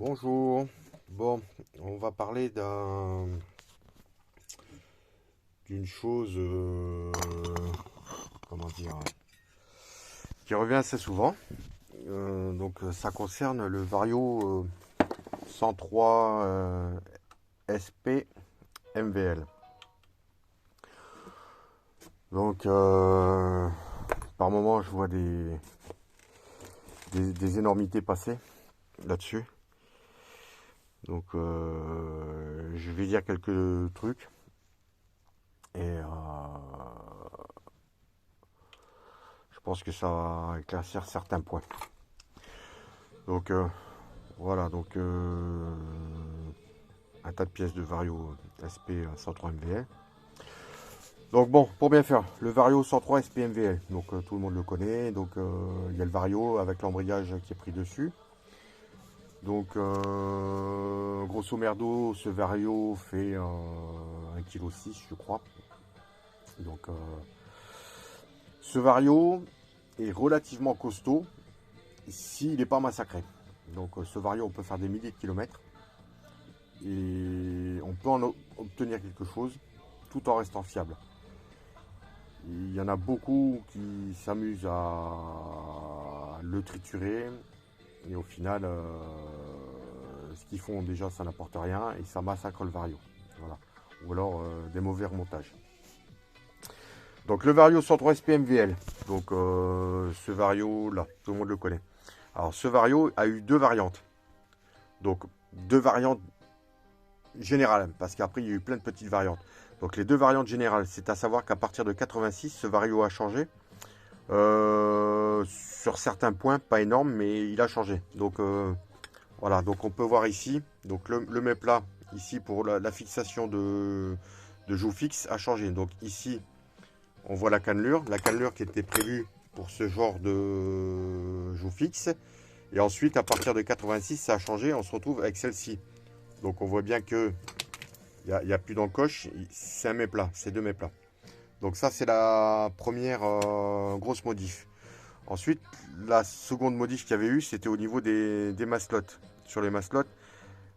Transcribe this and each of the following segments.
Bonjour. Bon, on va parler d'une chose, comment dire, qui revient assez souvent. Ça concerne le Vario 103 SP MVL. Donc, par moment, je vois des énormités passer là-dessus. Donc, je vais dire quelques trucs. Et je pense que ça va éclaircir certains points. Donc, voilà. Donc, un tas de pièces de Vario SP 103 MVL. Donc bon, pour bien faire, le Vario 103 SP MVL, donc tout le monde le connaît. Donc il y a le Vario avec l'embrayage qui est pris dessus. Donc grosso merdo, ce Vario fait 1,6 kg je crois. Donc ce Vario est relativement costaud s'il n'est pas massacré. Donc ce Vario, on peut faire des milliers de kilomètres et on peut en obtenir quelque chose tout en restant fiable. Il y en a beaucoup qui s'amusent à le triturer et au final, ce qu'ils font déjà, ça n'apporte rien et ça massacre le Vario. Voilà. Ou alors des mauvais remontages. Donc le Vario 103 SPMVL. Donc ce Vario là, tout le monde le connaît. Alors ce Vario a eu deux variantes. Donc deux variantes générales, parce qu'après il y a eu plein de petites variantes. Donc les deux variantes générales, c'est à savoir qu'à partir de 86, ce Vario a changé. Sur certains points, pas énorme, mais il a changé. Donc voilà, donc on peut voir ici, donc le mets-plat, ici pour la fixation de joue fixe a changé. Donc ici, on voit la cannelure qui était prévue pour ce genre de joue fixe. Et ensuite, à partir de 86, ça a changé, on se retrouve avec celle-ci. Donc on voit bien que il n'y a plus d'encoche, c'est un mets-plat, c'est deux mets-plats. Donc ça, c'est la première grosse modif. Ensuite, la seconde modif qu'il y avait eu, c'était au niveau des maslottes. Sur les maslottes,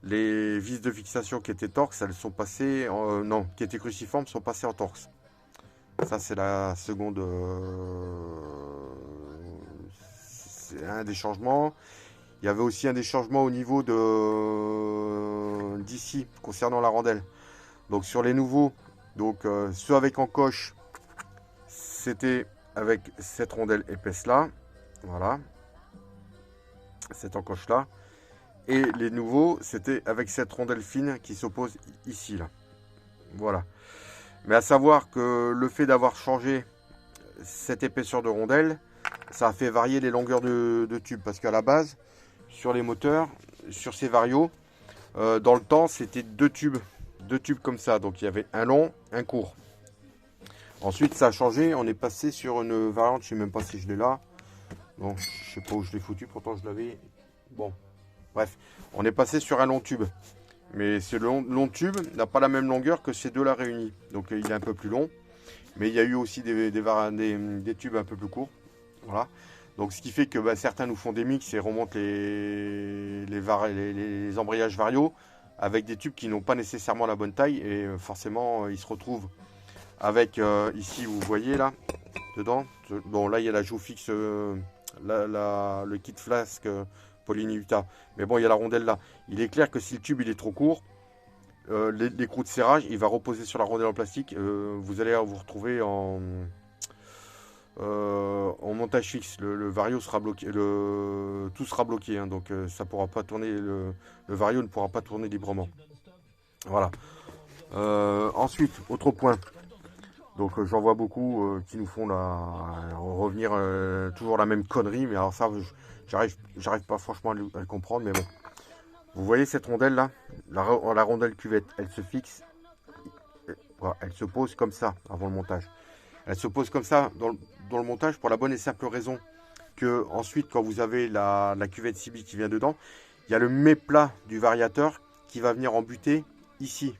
les vis de fixation qui étaient torx, elles sont passées non, qui étaient cruciformes, sont passées en torx. Ça, c'est la seconde. C'est un des changements. Il y avait aussi un des changements au niveau d'ici, concernant la rondelle. Donc sur les nouveaux, donc ceux avec encoche, c'était avec cette rondelle épaisse là. Voilà. Cette encoche là. Et les nouveaux, c'était avec cette rondelle fine qui s'oppose ici là. Voilà. Mais à savoir que le fait d'avoir changé cette épaisseur de rondelle, ça a fait varier les longueurs de tube. Parce qu'à la base, sur les moteurs, sur ces varios, dans le temps, c'était deux tubes comme ça. Donc il y avait un long, un court. Ensuite, ça a changé. On est passé sur une variante, je ne sais même pas si je l'ai là. Bon, je sais pas où je l'ai foutu, pourtant je l'avais. Bon, bref, on est passé sur un long tube. Mais ce long tube n'a pas la même longueur que ces deux-là réunis. Donc il est un peu plus long. Mais il y a eu aussi des tubes un peu plus courts. Voilà. Donc ce qui fait que certains nous font des mix et remontent les embrayages varios avec des tubes qui n'ont pas nécessairement la bonne taille. Et forcément, ils se retrouvent avec, ici vous voyez là, dedans. Bon là il y a la joue fixe, le kit flasque Polini-Utah. Mais bon, il y a la rondelle là. Il est clair que si le tube il est trop court, l'écrou de serrage, il va reposer sur la rondelle en plastique. Vous allez vous retrouver en montage fixe. Le Vario sera bloqué, tout sera bloqué. Hein, donc ça pourra pas tourner. Le Vario ne pourra pas tourner librement. Voilà. Ensuite, autre point. Donc j'en vois beaucoup qui nous font revenir toujours la même connerie. Mais alors ça, j'arrive pas franchement à le comprendre. Mais bon. Vous voyez cette rondelle là, la rondelle cuvette, elle se fixe, voilà, elle se pose comme ça avant le montage. Elle se pose comme ça dans le montage pour la bonne et simple raison que ensuite quand vous avez la cuvette CB qui vient dedans, il y a le mets-plat du variateur qui va venir embuter ici.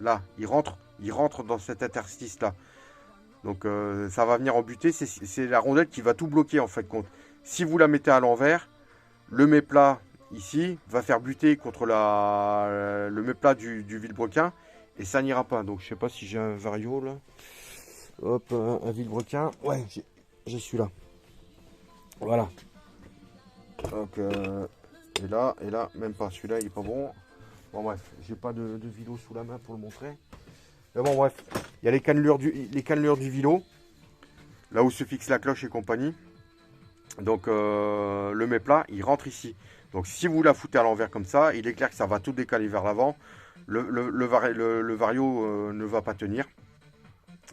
Là, il rentre dans cet interstice là. Donc ça va venir embuter, c'est la rondelle qui va tout bloquer en fait compte. Si vous la mettez à l'envers, le mets-plat ici, va faire buter contre le méplat du vilebrequin. Et ça n'ira pas. Donc je sais pas si j'ai un vario là. Hop, un vilebrequin. Ouais, j'ai celui-là. Voilà. Donc, et là, même pas. Celui-là, il est pas bon. Bon, bref, j'ai pas de vilo sous la main pour le montrer. Mais bon, bref, il y a les cannelures du vilo. Là où se fixe la cloche et compagnie. Donc, le méplat, il rentre ici. Donc, si vous la foutez à l'envers comme ça, il est clair que ça va tout décaler vers l'avant. Le vario ne va pas tenir.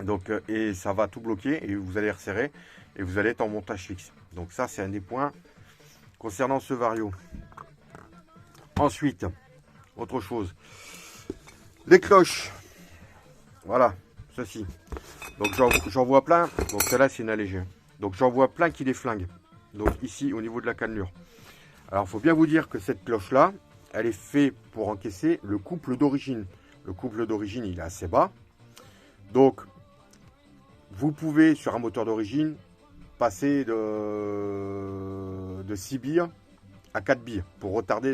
Donc, et ça va tout bloquer et vous allez resserrer et vous allez être en montage fixe. Donc ça, c'est un des points concernant ce vario. Ensuite, autre chose, les cloches. Voilà, ceci. Donc j'en vois plein. Donc celle-là, c'est une allégée. Donc j'en vois plein qui les flinguent. Donc ici, au niveau de la cannelure. Alors, il faut bien vous dire que cette cloche-là, elle est faite pour encaisser le couple d'origine. Le couple d'origine, il est assez bas. Donc, vous pouvez, sur un moteur d'origine, passer de 6 billes à 4 billes pour retarder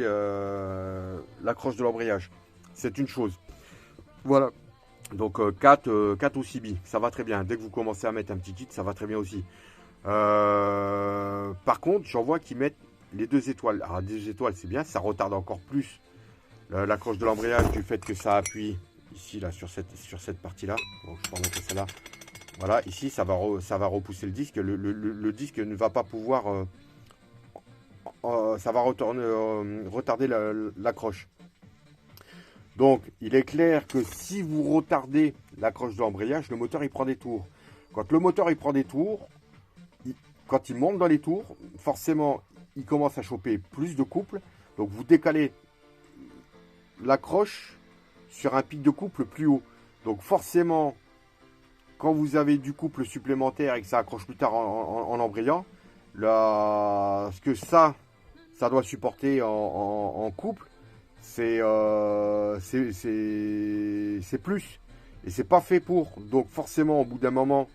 l'accroche de l'embrayage. C'est une chose. Voilà. Donc 4 ou 6 billes, ça va très bien. Dès que vous commencez à mettre un petit kit, ça va très bien aussi. Par contre, j'en vois qui mettent les 2 étoiles. Alors 2 étoiles, c'est bien, ça retarde encore plus l'accroche de l'embrayage du fait que ça appuie ici, là, sur cette partie-là. Donc je vais montrer celle-là. Voilà, ici, ça va repousser le disque. Le disque ne va pas pouvoir... ça va retarder l'accroche. Donc, il est clair que si vous retardez l'accroche de l'embrayage, le moteur, il prend des tours. Quand le moteur, il prend des tours, quand il monte dans les tours, forcément, il commence à choper plus de couple. Donc, vous décalez l'accroche sur un pic de couple plus haut. Donc, forcément... Quand vous avez du couple supplémentaire et que ça accroche plus tard en embrayant, ce que ça doit supporter en couple, c'est plus. Et c'est pas fait pour. Donc forcément, au bout d'un moment,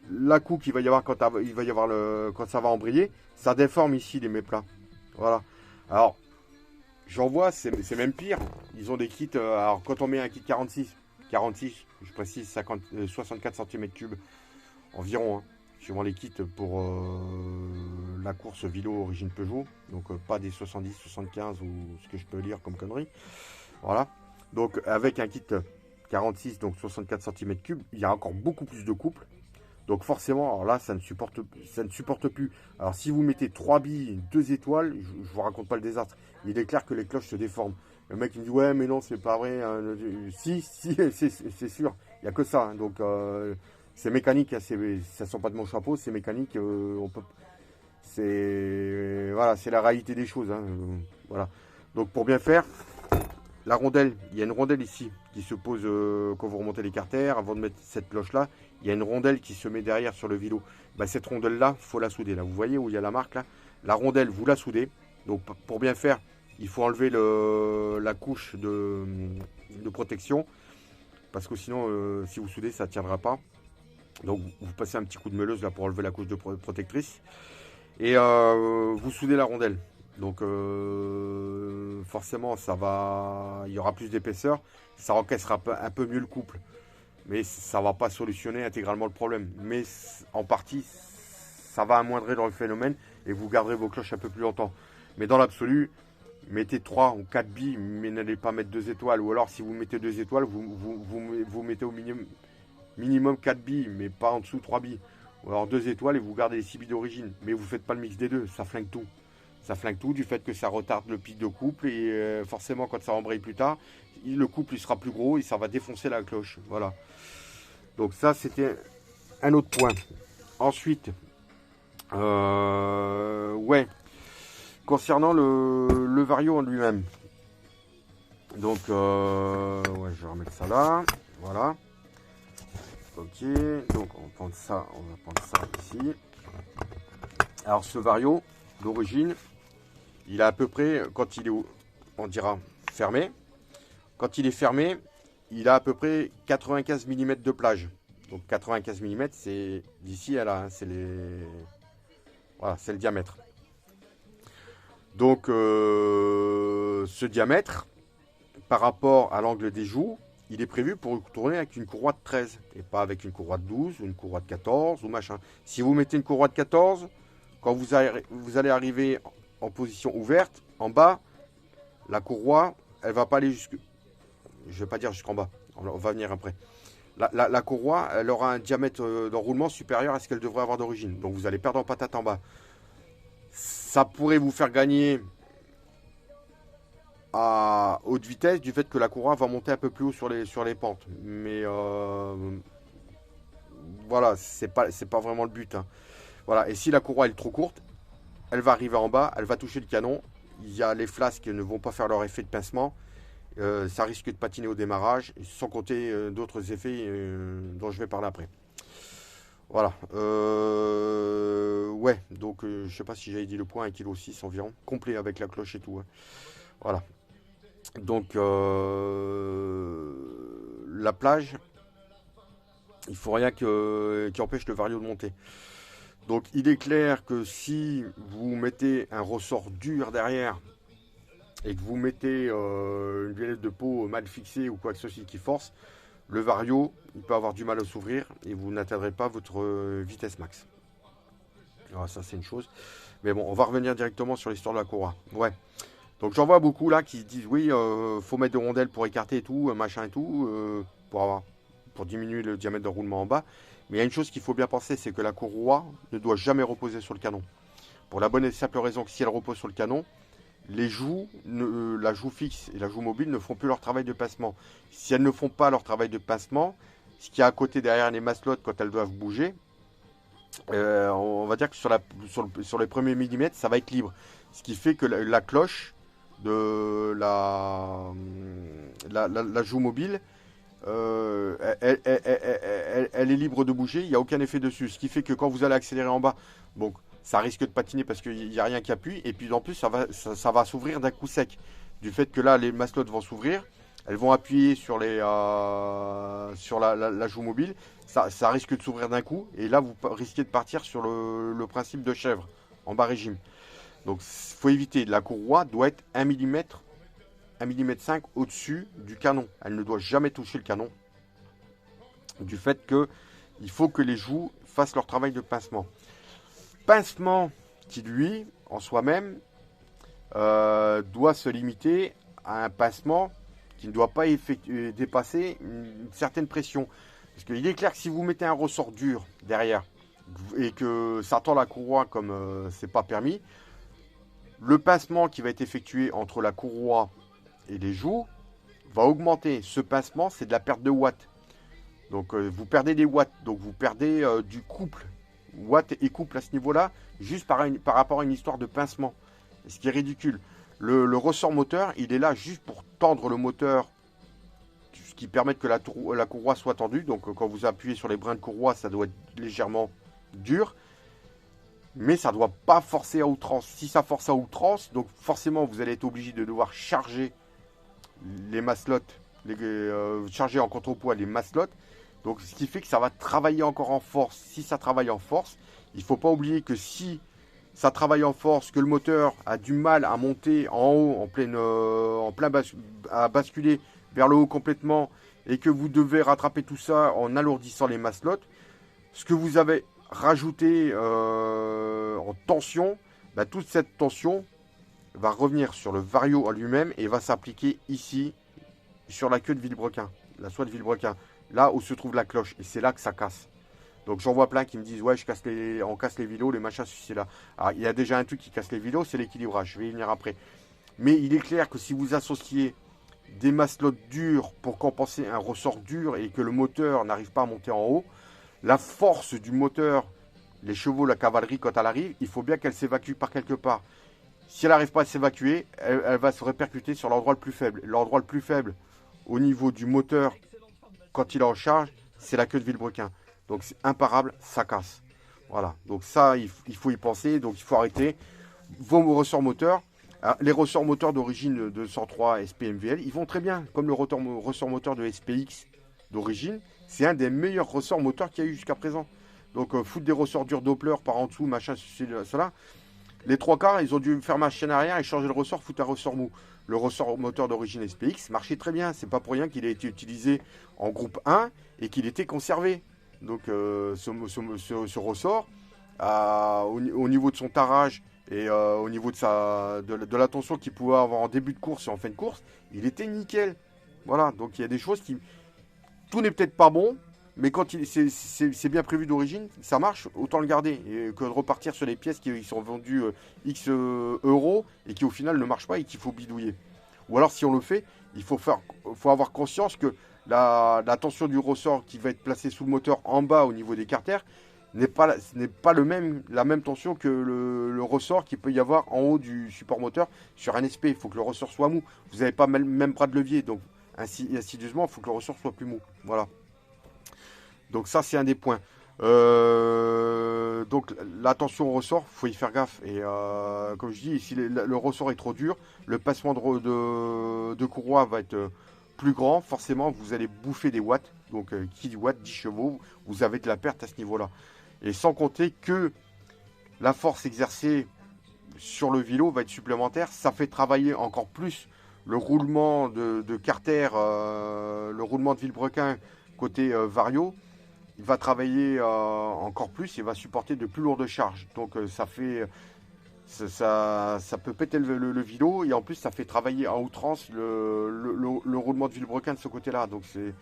la coupe qu'il va y avoir quand ça va embrayer, ça déforme ici les méplats. Voilà. Alors, j'en vois, c'est même pire. Ils ont des kits. Alors quand on met un kit 46, je précise 64 cm3 environ, hein, suivant les kits pour la course Vilo origine Peugeot, donc pas des 70, 75 ou ce que je peux lire comme connerie. Voilà, donc avec un kit 46, donc 64 cm3, il y a encore beaucoup plus de couple. Donc forcément, alors là, ça ne supporte plus. Alors si vous mettez 3 billes, 2 étoiles, je vous raconte pas le désastre. Il est clair que les cloches se déforment. Le mec il me dit ouais mais non c'est pas vrai. Hein. Si c'est sûr. Il n'y a que ça. Hein. Donc c'est mécanique. Hein. Ça ne sort pas de mon chapeau. C'est mécanique. Voilà, c'est la réalité des choses. Hein. Voilà. Donc pour bien faire, la rondelle, il y a une rondelle ici qui se pose quand vous remontez les carters. Avant de mettre cette cloche là, il y a une rondelle qui se met derrière sur le vilo. Bah, cette rondelle là, il faut la souder. Là, vous voyez où il y a la marque là. La rondelle, vous la soudez. Donc pour bien faire, il faut enlever la couche de protection. Parce que sinon, si vous soudez, ça ne tiendra pas. Donc vous passez un petit coup de meuleuse là pour enlever la couche de protectrice. Et vous soudez la rondelle. Donc forcément, il y aura plus d'épaisseur. Ça encaissera un peu mieux le couple. Mais ça ne va pas solutionner intégralement le problème. Mais en partie, ça va amoindrir le phénomène et vous garderez vos cloches un peu plus longtemps. Mais dans l'absolu, mettez 3 ou 4 billes, mais n'allez pas mettre 2 étoiles. Ou alors, si vous mettez 2 étoiles, vous mettez au minimum 4 billes, mais pas en dessous 3 billes. Ou alors 2 étoiles et vous gardez les 6 billes d'origine. Mais vous ne faites pas le mix des deux, ça flingue tout. Ça flingue tout du fait que ça retarde le pic de couple et forcément quand ça embraye plus tard, le couple il sera plus gros et ça va défoncer la cloche. Voilà. Donc ça c'était un autre point. Ensuite, ouais, concernant le vario en lui-même. Donc ouais, je vais remettre ça là. Voilà. Ok, donc on va prendre ça ici. Alors ce vario d'origine, il a à peu près, quand il est, on dira, fermé, quand il est fermé, il a à peu près 95 mm de plage. Donc 95 mm, c'est d'ici à là, hein, voilà, c'est le diamètre. Donc ce diamètre, par rapport à l'angle des joues, il est prévu pour tourner avec une courroie de 13 et pas avec une courroie de 12 ou une courroie de 14 ou machin. Si vous mettez une courroie de 14, quand vous allez arriver en position ouverte, en bas, la courroie, elle va pas aller jusque... Je vais pas dire jusqu'en bas, on va venir après. La courroie, elle aura un diamètre d'enroulement supérieur à ce qu'elle devrait avoir d'origine. Donc vous allez perdre en patate en bas. Ça pourrait vous faire gagner à haute vitesse du fait que la courroie va monter un peu plus haut sur les pentes. Mais voilà, c'est pas vraiment le but. Hein. Voilà, et si la courroie est trop courte, elle va arriver en bas, elle va toucher le canon. Il y a les flasques qui ne vont pas faire leur effet de pincement. Ça risque de patiner au démarrage, sans compter d'autres effets dont je vais parler après. Voilà. Ouais, donc je sais pas si j'avais dit le point, 1,6 kg environ, complet avec la cloche et tout. Hein. Voilà. Donc la plage, il faut rien qui empêche le vario de monter. Donc il est clair que si vous mettez un ressort dur derrière et que vous mettez une violette de peau mal fixée ou quoi que ce soit qui force, le vario il peut avoir du mal à s'ouvrir et vous n'atteindrez pas votre vitesse max. Alors ça c'est une chose. Mais bon, on va revenir directement sur l'histoire de la courroie. Ouais. Donc j'en vois beaucoup là qui disent oui, faut mettre des rondelles pour écarter et tout, machin et tout, pour diminuer le diamètre de roulement en bas. Mais il y a une chose qu'il faut bien penser, c'est que la courroie ne doit jamais reposer sur le canon. Pour la bonne et simple raison que si elle repose sur le canon, les joues, la joue fixe et la joue mobile ne font plus leur travail de pincement. Si elles ne font pas leur travail de pincement, ce qu'il y a à côté derrière les maslottes quand elles doivent bouger, on va dire que sur les premiers millimètres, ça va être libre. Ce qui fait que la cloche de la joue mobile, elle est libre de bouger, il n'y a aucun effet dessus. Ce qui fait que quand vous allez accélérer en bas, bon, ça risque de patiner parce qu'il n'y a rien qui appuie. Et puis en plus, ça va s'ouvrir d'un coup sec. Du fait que là, les maslottes vont s'ouvrir, elles vont appuyer sur la joue mobile. Ça risque de s'ouvrir d'un coup. Et là, vous risquez de partir sur le principe de chèvre en bas régime. Donc, il faut éviter. La courroie doit être 1 mm, 1,5 mm au-dessus du canon. Elle ne doit jamais toucher le canon. Du fait que il faut que les joues fassent leur travail de pincement. Pincement qui, lui, en soi-même, doit se limiter à un pincement qui ne doit pas dépasser une certaine pression. Parce qu'il est clair que si vous mettez un ressort dur derrière et que ça tend la courroie comme c'est pas permis, le pincement qui va être effectué entre la courroie et les joues va augmenter. Ce pincement, c'est de la perte de watts. Donc vous perdez des watts, donc vous perdez du couple. Watts et couple à ce niveau-là, juste par rapport à une histoire de pincement. Ce qui est ridicule. Le ressort moteur, il est là juste pour tendre le moteur, ce qui permet que la courroie soit tendue. Donc quand vous appuyez sur les brins de courroie, ça doit être légèrement dur. Mais ça ne doit pas forcer à outrance. Si ça force à outrance, donc forcément vous allez être obligé de devoir charger les maslottes, charger en contrepoids les maslottes. Donc ce qui fait que ça va travailler encore en force. Si ça travaille en force, il ne faut pas oublier que si ça travaille en force, que le moteur a du mal à monter en haut, à basculer vers le haut complètement, et que vous devez rattraper tout ça en alourdissant les maslottes, ce que vous avez rajouté en tension, toute cette tension va revenir sur le vario en lui-même et va s'appliquer ici sur la queue de vilebrequin, la soie de vilebrequin, là où se trouve la cloche, et c'est là que ça casse. Donc j'en vois plein qui me disent ouais on casse les vélos, les machins, c'est là. Alors il y a déjà un truc qui casse les vélos, c'est l'équilibrage, je vais y venir après. Mais il est clair que si vous associez des maslottes dures pour compenser un ressort dur et que le moteur n'arrive pas à monter en haut, la force du moteur, les chevaux, la cavalerie quand elle arrive, il faut bien qu'elle s'évacue par quelque part. Si elle n'arrive pas à s'évacuer, elle va se répercuter sur l'endroit le plus faible. L'endroit le plus faible au niveau du moteur quand il est en charge, c'est la queue de vilebrequin. Donc c'est imparable, ça casse. Voilà, donc ça, il faut y penser, donc il faut arrêter. Vos ressorts moteurs, les ressorts moteurs d'origine de 103 SPMVL, ils vont très bien, comme le ressort moteur de SPX d'origine, c'est un des meilleurs ressorts moteurs qu'il y a eu jusqu'à présent. Donc foutre des ressorts durs Doppler par en dessous, machin, cela, Les trois quarts, ils ont dû faire machine arrière et changer le ressort, foutre un ressort mou. Le ressort moteur d'origine SPX marchait très bien. C'est pas pour rien qu'il a été utilisé en groupe 1 et qu'il était conservé. Donc ce ressort, au niveau de son tarage et au niveau de la tension qu'il pouvait avoir en début de course et en fin de course, il était nickel. Voilà, donc il y a des choses qui... Tout n'est peut-être pas bon, mais quand c'est bien prévu d'origine, ça marche, autant le garder. Et que de repartir sur les pièces qui sont vendues X euros et qui au final ne marchent pas et qu'il faut bidouiller. Ou alors si on le fait, il faut avoir conscience que la tension du ressort qui va être placée sous le moteur en bas au niveau des carters n'est pas la même tension que le ressort qu'il peut y avoir en haut du support moteur sur un SP. Il faut que le ressort soit mou. Vous n'avez pas même bras de levier, donc insidieusement, il faut que le ressort soit plus mou. Voilà. Donc ça, c'est un des points. Donc la tension au ressort, il faut y faire gaffe. Et comme je dis, si le ressort est trop dur, le passement de courroie va être plus grand. Forcément, vous allez bouffer des watts. Donc qui dit watts, 10 chevaux, vous avez de la perte à ce niveau-là. Et sans compter que la force exercée sur le vélo va être supplémentaire. Ça fait travailler encore plus le roulement de carter, le roulement de Villebrequin côté Vario. Il va travailler encore plus, il va supporter de plus lourdes charges. Donc ça peut péter le vélo et en plus ça fait travailler en outrance le roulement de Villebrequin de ce côté-là. Donc c'est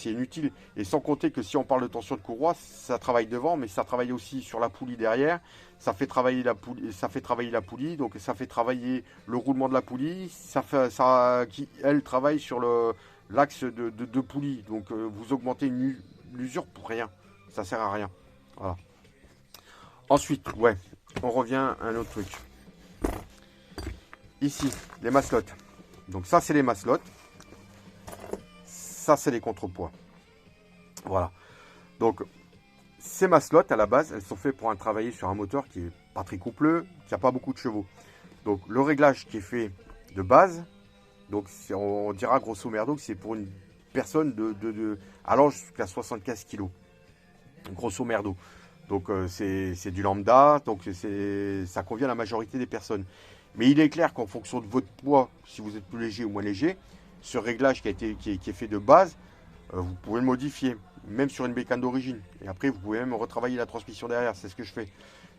inutile. Et sans compter que si on parle de tension de courroie, ça travaille devant, mais ça travaille aussi sur la poulie derrière. Ça fait travailler la poulie, donc ça fait travailler le roulement de la poulie. Qui elle travaille sur l'axe de poulie. Donc vous augmentez l'usure pour rien. Ça sert à rien. Voilà. Ensuite, on revient à un autre truc. Ici, les maslottes. Donc ça, c'est les maslottes. Ça, c'est les contrepoids. Voilà. Donc, ces maslottes, à la base, elles sont faites pour travailler sur un moteur qui est pas très coupleux, qui n'a pas beaucoup de chevaux. Donc, le réglage qui est fait de base, donc on dira grosso merdo que c'est pour une personne allant jusqu'à 75 kg. Grosso merdo. Donc, c'est du lambda, donc ça convient à la majorité des personnes. Mais il est clair qu'en fonction de votre poids, si vous êtes plus léger ou moins léger, ce réglage qui est fait de base, vous pouvez le modifier, même sur une bécane d'origine. Et après, vous pouvez même retravailler la transmission derrière, c'est ce que je fais.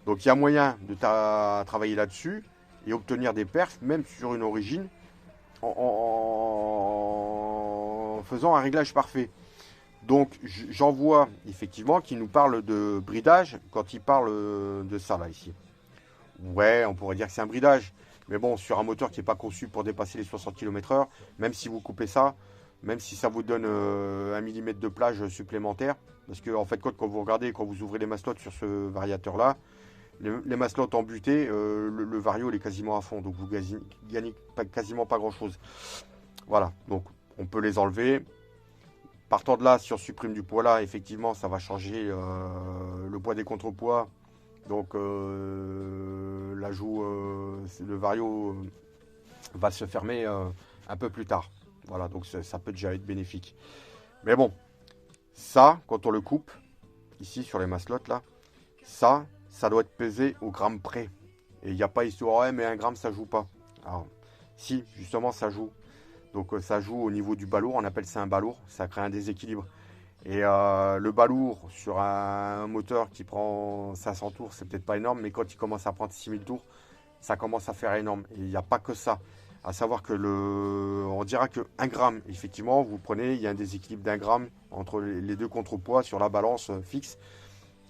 Donc il y a moyen de travailler là-dessus et obtenir des perfs, même sur une origine, en faisant un réglage parfait. Donc j'en vois effectivement qui nous parle de bridage quand il parle de ça là ici. Ouais, on pourrait dire que c'est un bridage. Mais bon, sur un moteur qui n'est pas conçu pour dépasser les 60 km/h, même si vous coupez ça, même si ça vous donne 1 mm de plage supplémentaire, parce que en fait, quand vous regardez, quand vous ouvrez les maslottes sur ce variateur-là, les maslottes en butée, le vario il est quasiment à fond, donc vous gagnez quasiment pas grand-chose. Voilà, donc on peut les enlever. Partant de là, si on supprime du poids là, effectivement, ça va changer le poids des contrepoids. Donc l'ajout, le vario va se fermer un peu plus tard. Voilà, donc ça peut déjà être bénéfique. Mais bon, ça, quand on le coupe, ici sur les maslottes là, ça doit être pesé au gramme près. Et il n'y a pas histoire, ouais, mais 1 gramme ça joue pas. Alors, si, justement ça joue. Donc ça joue au niveau du balourd, on appelle ça un balourd, ça crée un déséquilibre. Et le balourd sur un moteur qui prend 500 tours, c'est peut-être pas énorme, mais quand il commence à prendre 6000 tours, ça commence à faire énorme. Et il n'y a pas que ça. À savoir que on dira que 1 gramme, effectivement, vous prenez, il y a un déséquilibre d'1 gramme entre les deux contrepoids sur la balance fixe.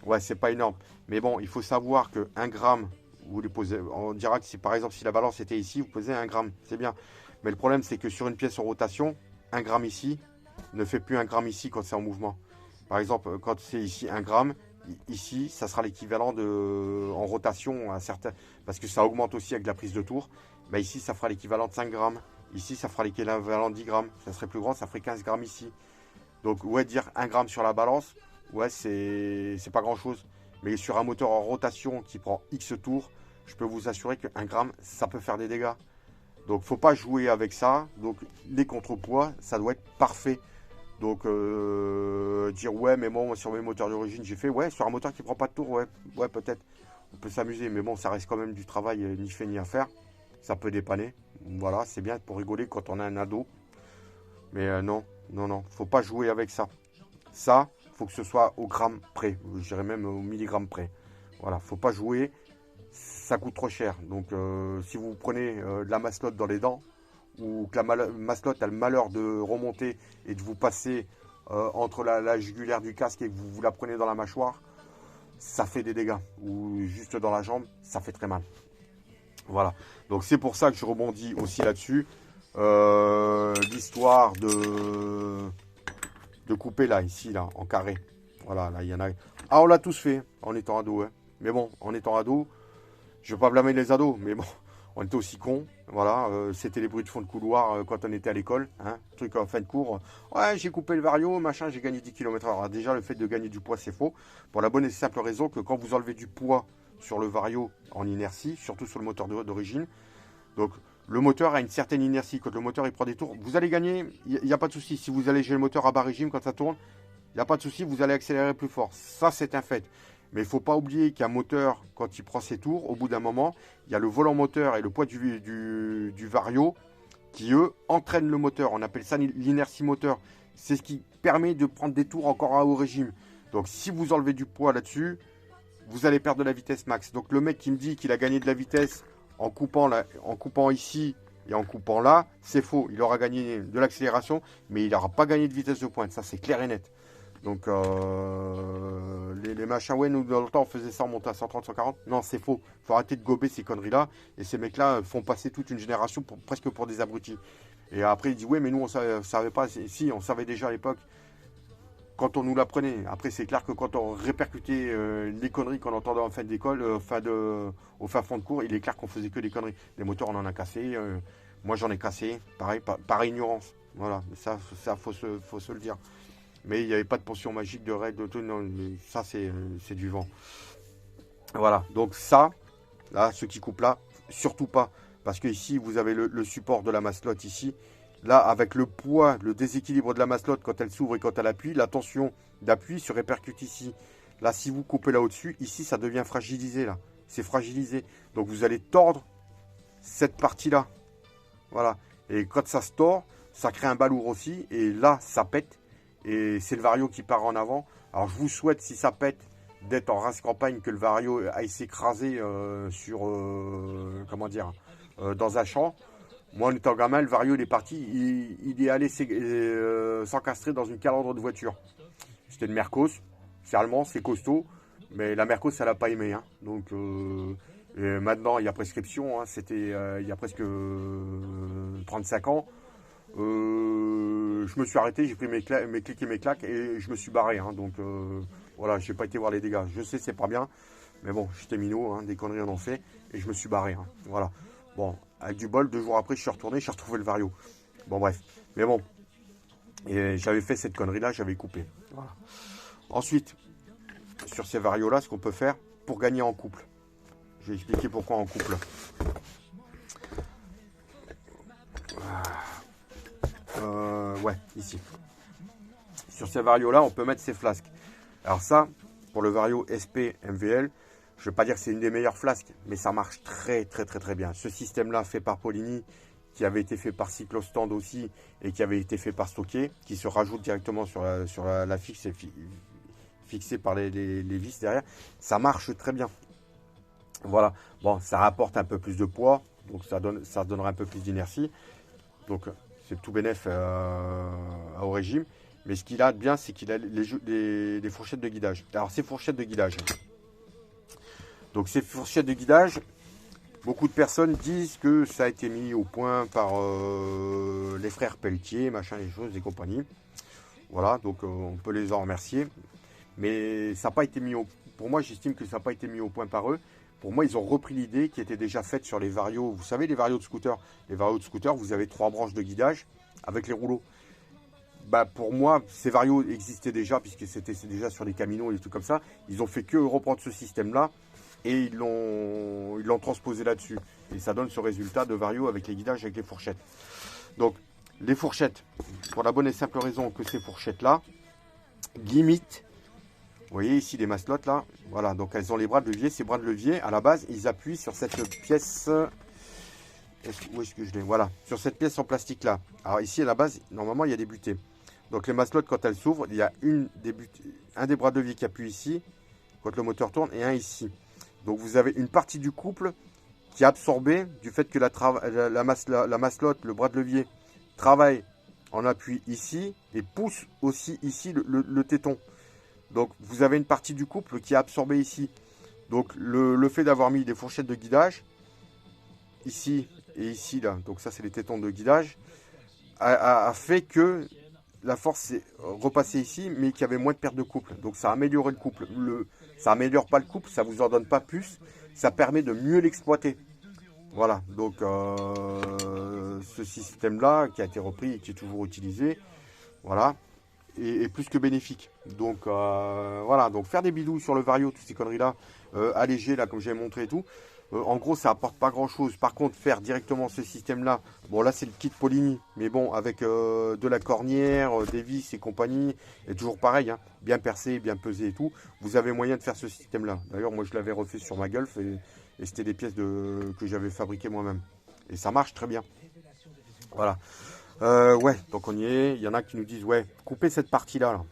Ouais, c'est pas énorme. Mais bon, il faut savoir que 1 gramme, vous les posez, on dira que si par exemple si la balance était ici, vous posez 1 gramme, c'est bien. Mais le problème, c'est que sur une pièce en rotation, 1 gramme ici ne fait plus 1 gramme ici quand c'est en mouvement. Par exemple, quand c'est ici 1 gramme, ici, ça sera l'équivalent en rotation à certains, parce que ça augmente aussi avec la prise de tour. Bah ici, ça fera l'équivalent de 5 grammes. Ici, ça fera l'équivalent de 10 grammes. Ça serait plus grand, ça ferait 15 grammes ici. Donc, ouais, dire 1 gramme sur la balance, ouais, c'est pas grand chose. Mais sur un moteur en rotation qui prend X tours, je peux vous assurer que 1 gramme, ça peut faire des dégâts. Donc, faut pas jouer avec ça. Donc, les contrepoids, ça doit être parfait. Donc, dire ouais, mais moi, sur mes moteurs d'origine, j'ai fait ouais, sur un moteur qui prend pas de tour, ouais, peut-être. on peut s'amuser, mais bon, ça reste quand même du travail, ni fait ni à faire. Ça peut dépanner. Voilà, c'est bien pour rigoler quand on a un ado. Mais non, non, non, faut pas jouer avec ça. Ça, faut que ce soit au gramme près. Je dirais même au milligramme près. Voilà, faut pas jouer. Ça coûte trop cher. Donc, si vous prenez de la masselotte dans les dents, ou que la masselotte a le malheur de remonter et de vous passer entre la jugulaire du casque et que vous la prenez dans la mâchoire, ça fait des dégâts. Ou juste dans la jambe, ça fait très mal. Voilà. Donc, c'est pour ça que je rebondis aussi là-dessus. L'histoire de couper là, ici, là, en carré. Voilà, là, il y en a. Ah, on l'a tous fait en étant ado. Hein. Mais bon, en étant ado, je ne vais pas blâmer les ados, mais bon, on était aussi cons. Voilà, c'était les bruits de fond de couloir quand on était à l'école. Hein, truc en fin de cours. Ouais, j'ai coupé le vario, machin, j'ai gagné 10 km/h. Alors, déjà, le fait de gagner du poids, c'est faux. Pour la bonne et simple raison que quand vous enlevez du poids sur le vario en inertie, surtout sur le moteur d'origine, donc le moteur a une certaine inertie. Quand le moteur il prend des tours, vous allez gagner, il n'y a pas de souci. Si vous allégez le moteur à bas régime quand ça tourne, il n'y a pas de souci, vous allez accélérer plus fort. Ça, c'est un fait. Mais il ne faut pas oublier qu'un moteur, quand il prend ses tours, au bout d'un moment, il y a le volant moteur et le poids du vario qui, eux, entraînent le moteur. On appelle ça l'inertie moteur. C'est ce qui permet de prendre des tours encore à haut régime. Donc, si vous enlevez du poids là-dessus, vous allez perdre de la vitesse max. Donc, le mec qui me dit qu'il a gagné de la vitesse en coupant ici et en coupant là, c'est faux. Il aura gagné de l'accélération, mais il n'aura pas gagné de vitesse de pointe. Ça, c'est clair et net. Donc, les machins, ouais, nous, dans le temps, on faisait ça, on montait à 130, 140. Non, c'est faux. Il faut arrêter de gober ces conneries-là. Et ces mecs-là font passer toute une génération presque pour des abrutis. Et après, il dit, ouais, mais nous, on ne savait pas. Si, on savait déjà à l'époque, quand on nous l'apprenait. Après, c'est clair que quand on répercutait les conneries qu'on entendait en fin d'école, au fin fond de cours, il est clair qu'on faisait que des conneries. Les moteurs, on en a cassé. Moi, j'en ai cassé. Pareil, par ignorance. Voilà, ça faut se le dire. Mais il n'y avait pas de potion magique, de règles, de tout. Non, ça, c'est du vent. Voilà, donc ça, là, ceux qui coupent là, surtout pas. Parce que ici, vous avez le support de la masselotte ici. Là, avec le poids, le déséquilibre de la masselotte quand elle s'ouvre et quand elle appuie, la tension d'appui se répercute ici. Là, si vous coupez là au-dessus, ici, ça devient fragilisé, là. C'est fragilisé. Donc, vous allez tordre cette partie-là. Voilà. Et quand ça se tord, ça crée un balourd aussi. Et là, ça pète. Et c'est le vario qui part en avant. Alors, je vous souhaite, si ça pète, d'être en race campagne, que le vario aille s'écraser sur, comment dire, dans un champ. Moi, en étant gamin, le vario, il est parti. Il est allé s'encastrer dans une calandre de voiture. C'était une Mercos. C'est allemand, c'est costaud. Mais la Mercos, ça l'a pas aimé. Hein. Donc, maintenant, il y a prescription. Hein. C'était il y a presque 35 ans. Je me suis arrêté, j'ai pris mes clics et mes claques et je me suis barré. Hein. Donc, voilà, je n'ai pas été voir les dégâts. Je sais, c'est pas bien. Mais bon, j'étais minot, hein, des conneries on en fait. Et je me suis barré. Hein. Voilà. Bon, avec du bol, 2 jours après, je suis retourné, j'ai retrouvé le vario. Bon, bref. Mais bon, j'avais fait cette connerie-là, j'avais coupé. Voilà. Ensuite, sur ces varios-là, ce qu'on peut faire pour gagner en couple. Je vais expliquer pourquoi en couple. Ouais, ici. Sur ces varios-là, on peut mettre ces flasques. Alors ça, pour le vario SP MVL, je ne vais pas dire que c'est une des meilleures flasques, mais ça marche très bien. Ce système-là fait par Polini, qui avait été fait par Cyclostand aussi, et qui avait été fait par Stocké, qui se rajoute directement sur la fixe et fixé par les vis derrière. Ça marche très bien. Voilà. Bon, ça rapporte un peu plus de poids, donc ça donnera un peu plus d'inertie. Donc c'est tout bénef au régime. Mais ce qu'il a de bien, c'est qu'il a les fourchettes de guidage. Alors, ces fourchettes de guidage. Donc, ces fourchettes de guidage, beaucoup de personnes disent que ça a été mis au point par les frères Pelletier, machin, les choses et compagnie. Voilà, donc on peut les en remercier. Mais ça n'a pas été mis au point. Pour moi, j'estime que ça n'a pas été mis au point par eux. Pour moi, ils ont repris l'idée qui était déjà faite sur les varios. Vous savez, les varios de scooter. Les varios de scooter, vous avez 3 branches de guidage avec les rouleaux. Bah pour moi, ces varios existaient déjà, puisque c'était déjà sur les camions et des trucs comme ça. Ils ont fait que reprendre ce système-là et ils l'ont transposé là-dessus. Et ça donne ce résultat de vario avec les guidages, avec les fourchettes. Donc, les fourchettes, pour la bonne et simple raison que ces fourchettes-là limitent Vous voyez ici les maslottes là. Voilà, donc elles ont les bras de levier. Ces bras de levier, à la base, ils appuient sur cette pièce. Où est-ce que je l'ai? Voilà, sur cette pièce en plastique là. Alors ici, à la base, normalement, il y a des butées. Donc les maslottes, quand elles s'ouvrent, il y a un des bras de levier qui appuie ici, quand le moteur tourne, et un ici. Donc vous avez une partie du couple qui est absorbée du fait que la maslotte, le bras de levier, travaille en appui ici et pousse aussi ici le téton. Donc vous avez une partie du couple qui est absorbée ici. Donc le fait d'avoir mis des fourchettes de guidage, ici et ici, là, donc ça c'est les tétons de guidage, a fait que la force est repassée ici, mais qu'il y avait moins de perte de couple. Donc ça a amélioré le couple. Ça améliore pas le couple, ça vous en donne pas plus, ça permet de mieux l'exploiter. Voilà, donc ce système-là qui a été repris et qui est toujours utilisé, voilà, est plus que bénéfique. Donc voilà, donc faire des bidouilles sur le Vario, toutes ces conneries-là, allégées, là, comme j'ai montré et tout, en gros, ça apporte pas grand-chose. Par contre, faire directement ce système-là, bon là c'est le kit Polini, mais bon, avec de la cornière, des vis et compagnie, et toujours pareil, hein, bien percé, bien pesé et tout, vous avez moyen de faire ce système-là. D'ailleurs, moi je l'avais refait sur ma Golf et c'était des pièces que j'avais fabriquées moi-même. Et ça marche très bien. Voilà. Ouais, donc on y est. Il y en a qui nous disent, ouais, coupez cette partie-là. Là.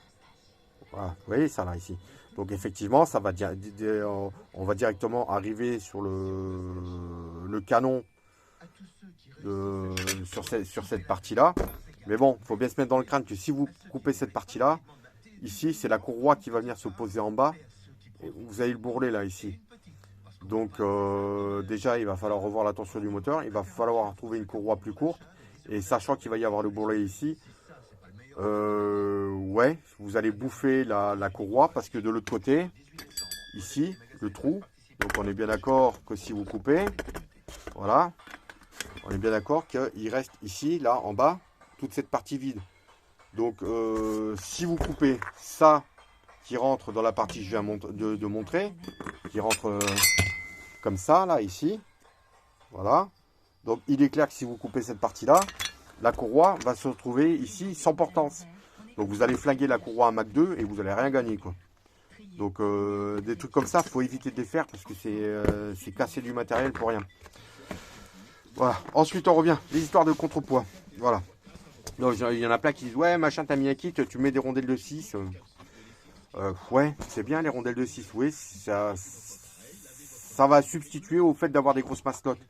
Voilà, vous voyez ça là ici. Donc effectivement, ça va on va directement arriver sur le canon sur cette partie-là. Mais bon, il faut bien se mettre dans le crâne que si vous coupez cette partie-là, ici, c'est la courroie qui va venir se poser en bas. Et vous avez le bourrelet là, ici. Donc déjà, il va falloir revoir la tension du moteur. Il va falloir trouver une courroie plus courte. Et sachant qu'il va y avoir le bourrelet ici, ouais, vous allez bouffer la courroie parce que de l'autre côté, ici, le trou, donc on est bien d'accord que si vous coupez, voilà, on est bien d'accord qu'il reste ici, là, en bas, toute cette partie vide. Donc, si vous coupez ça qui rentre dans la partie que je viens de montrer, qui rentre comme ça, là, ici, voilà. Donc, il est clair que si vous coupez cette partie-là, la courroie va se retrouver ici sans portance. Donc, vous allez flinguer la courroie à Mach 2 et vous n'allez rien gagner, quoi. Donc, des trucs comme ça, il faut éviter de les faire parce que c'est casser du matériel pour rien. Voilà. Ensuite, on revient. Les histoires de contrepoids. Voilà. Donc, il y en a plein qui disent, ouais, machin, t'as mis un kit, tu mets des rondelles de 6. Ouais, c'est bien les rondelles de 6. Oui, ça va substituer au fait d'avoir des grosses maslottes.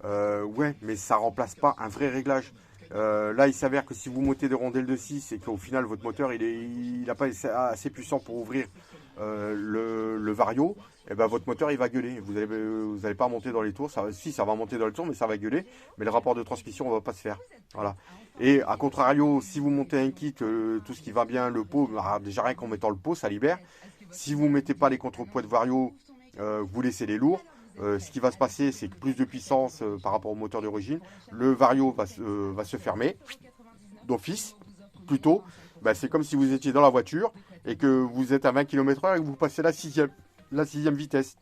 Ouais, mais ça remplace pas un vrai réglage. Là, il s'avère que si vous montez des rondelles de 6 et qu'au final, votre moteur, il n'a pas assez puissant pour ouvrir le Vario, et ben, votre moteur, il va gueuler. Vous allez pas monter dans les tours. Si, ça va monter dans les tours, mais ça va gueuler. Mais le rapport de transmission, ne va pas se faire. Voilà. Et à contrario, si vous montez un kit, tout ce qui va bien, le pot, déjà rien qu'en mettant le pot, ça libère. Si vous ne mettez pas les contrepoids de Vario, vous laissez les lourds. Ce qui va se passer, c'est que plus de puissance par rapport au moteur d'origine. Le Vario va se fermer d'office, plutôt. Ben, c'est comme si vous étiez dans la voiture et que vous êtes à 20 km/h et que vous passez la sixième vitesse.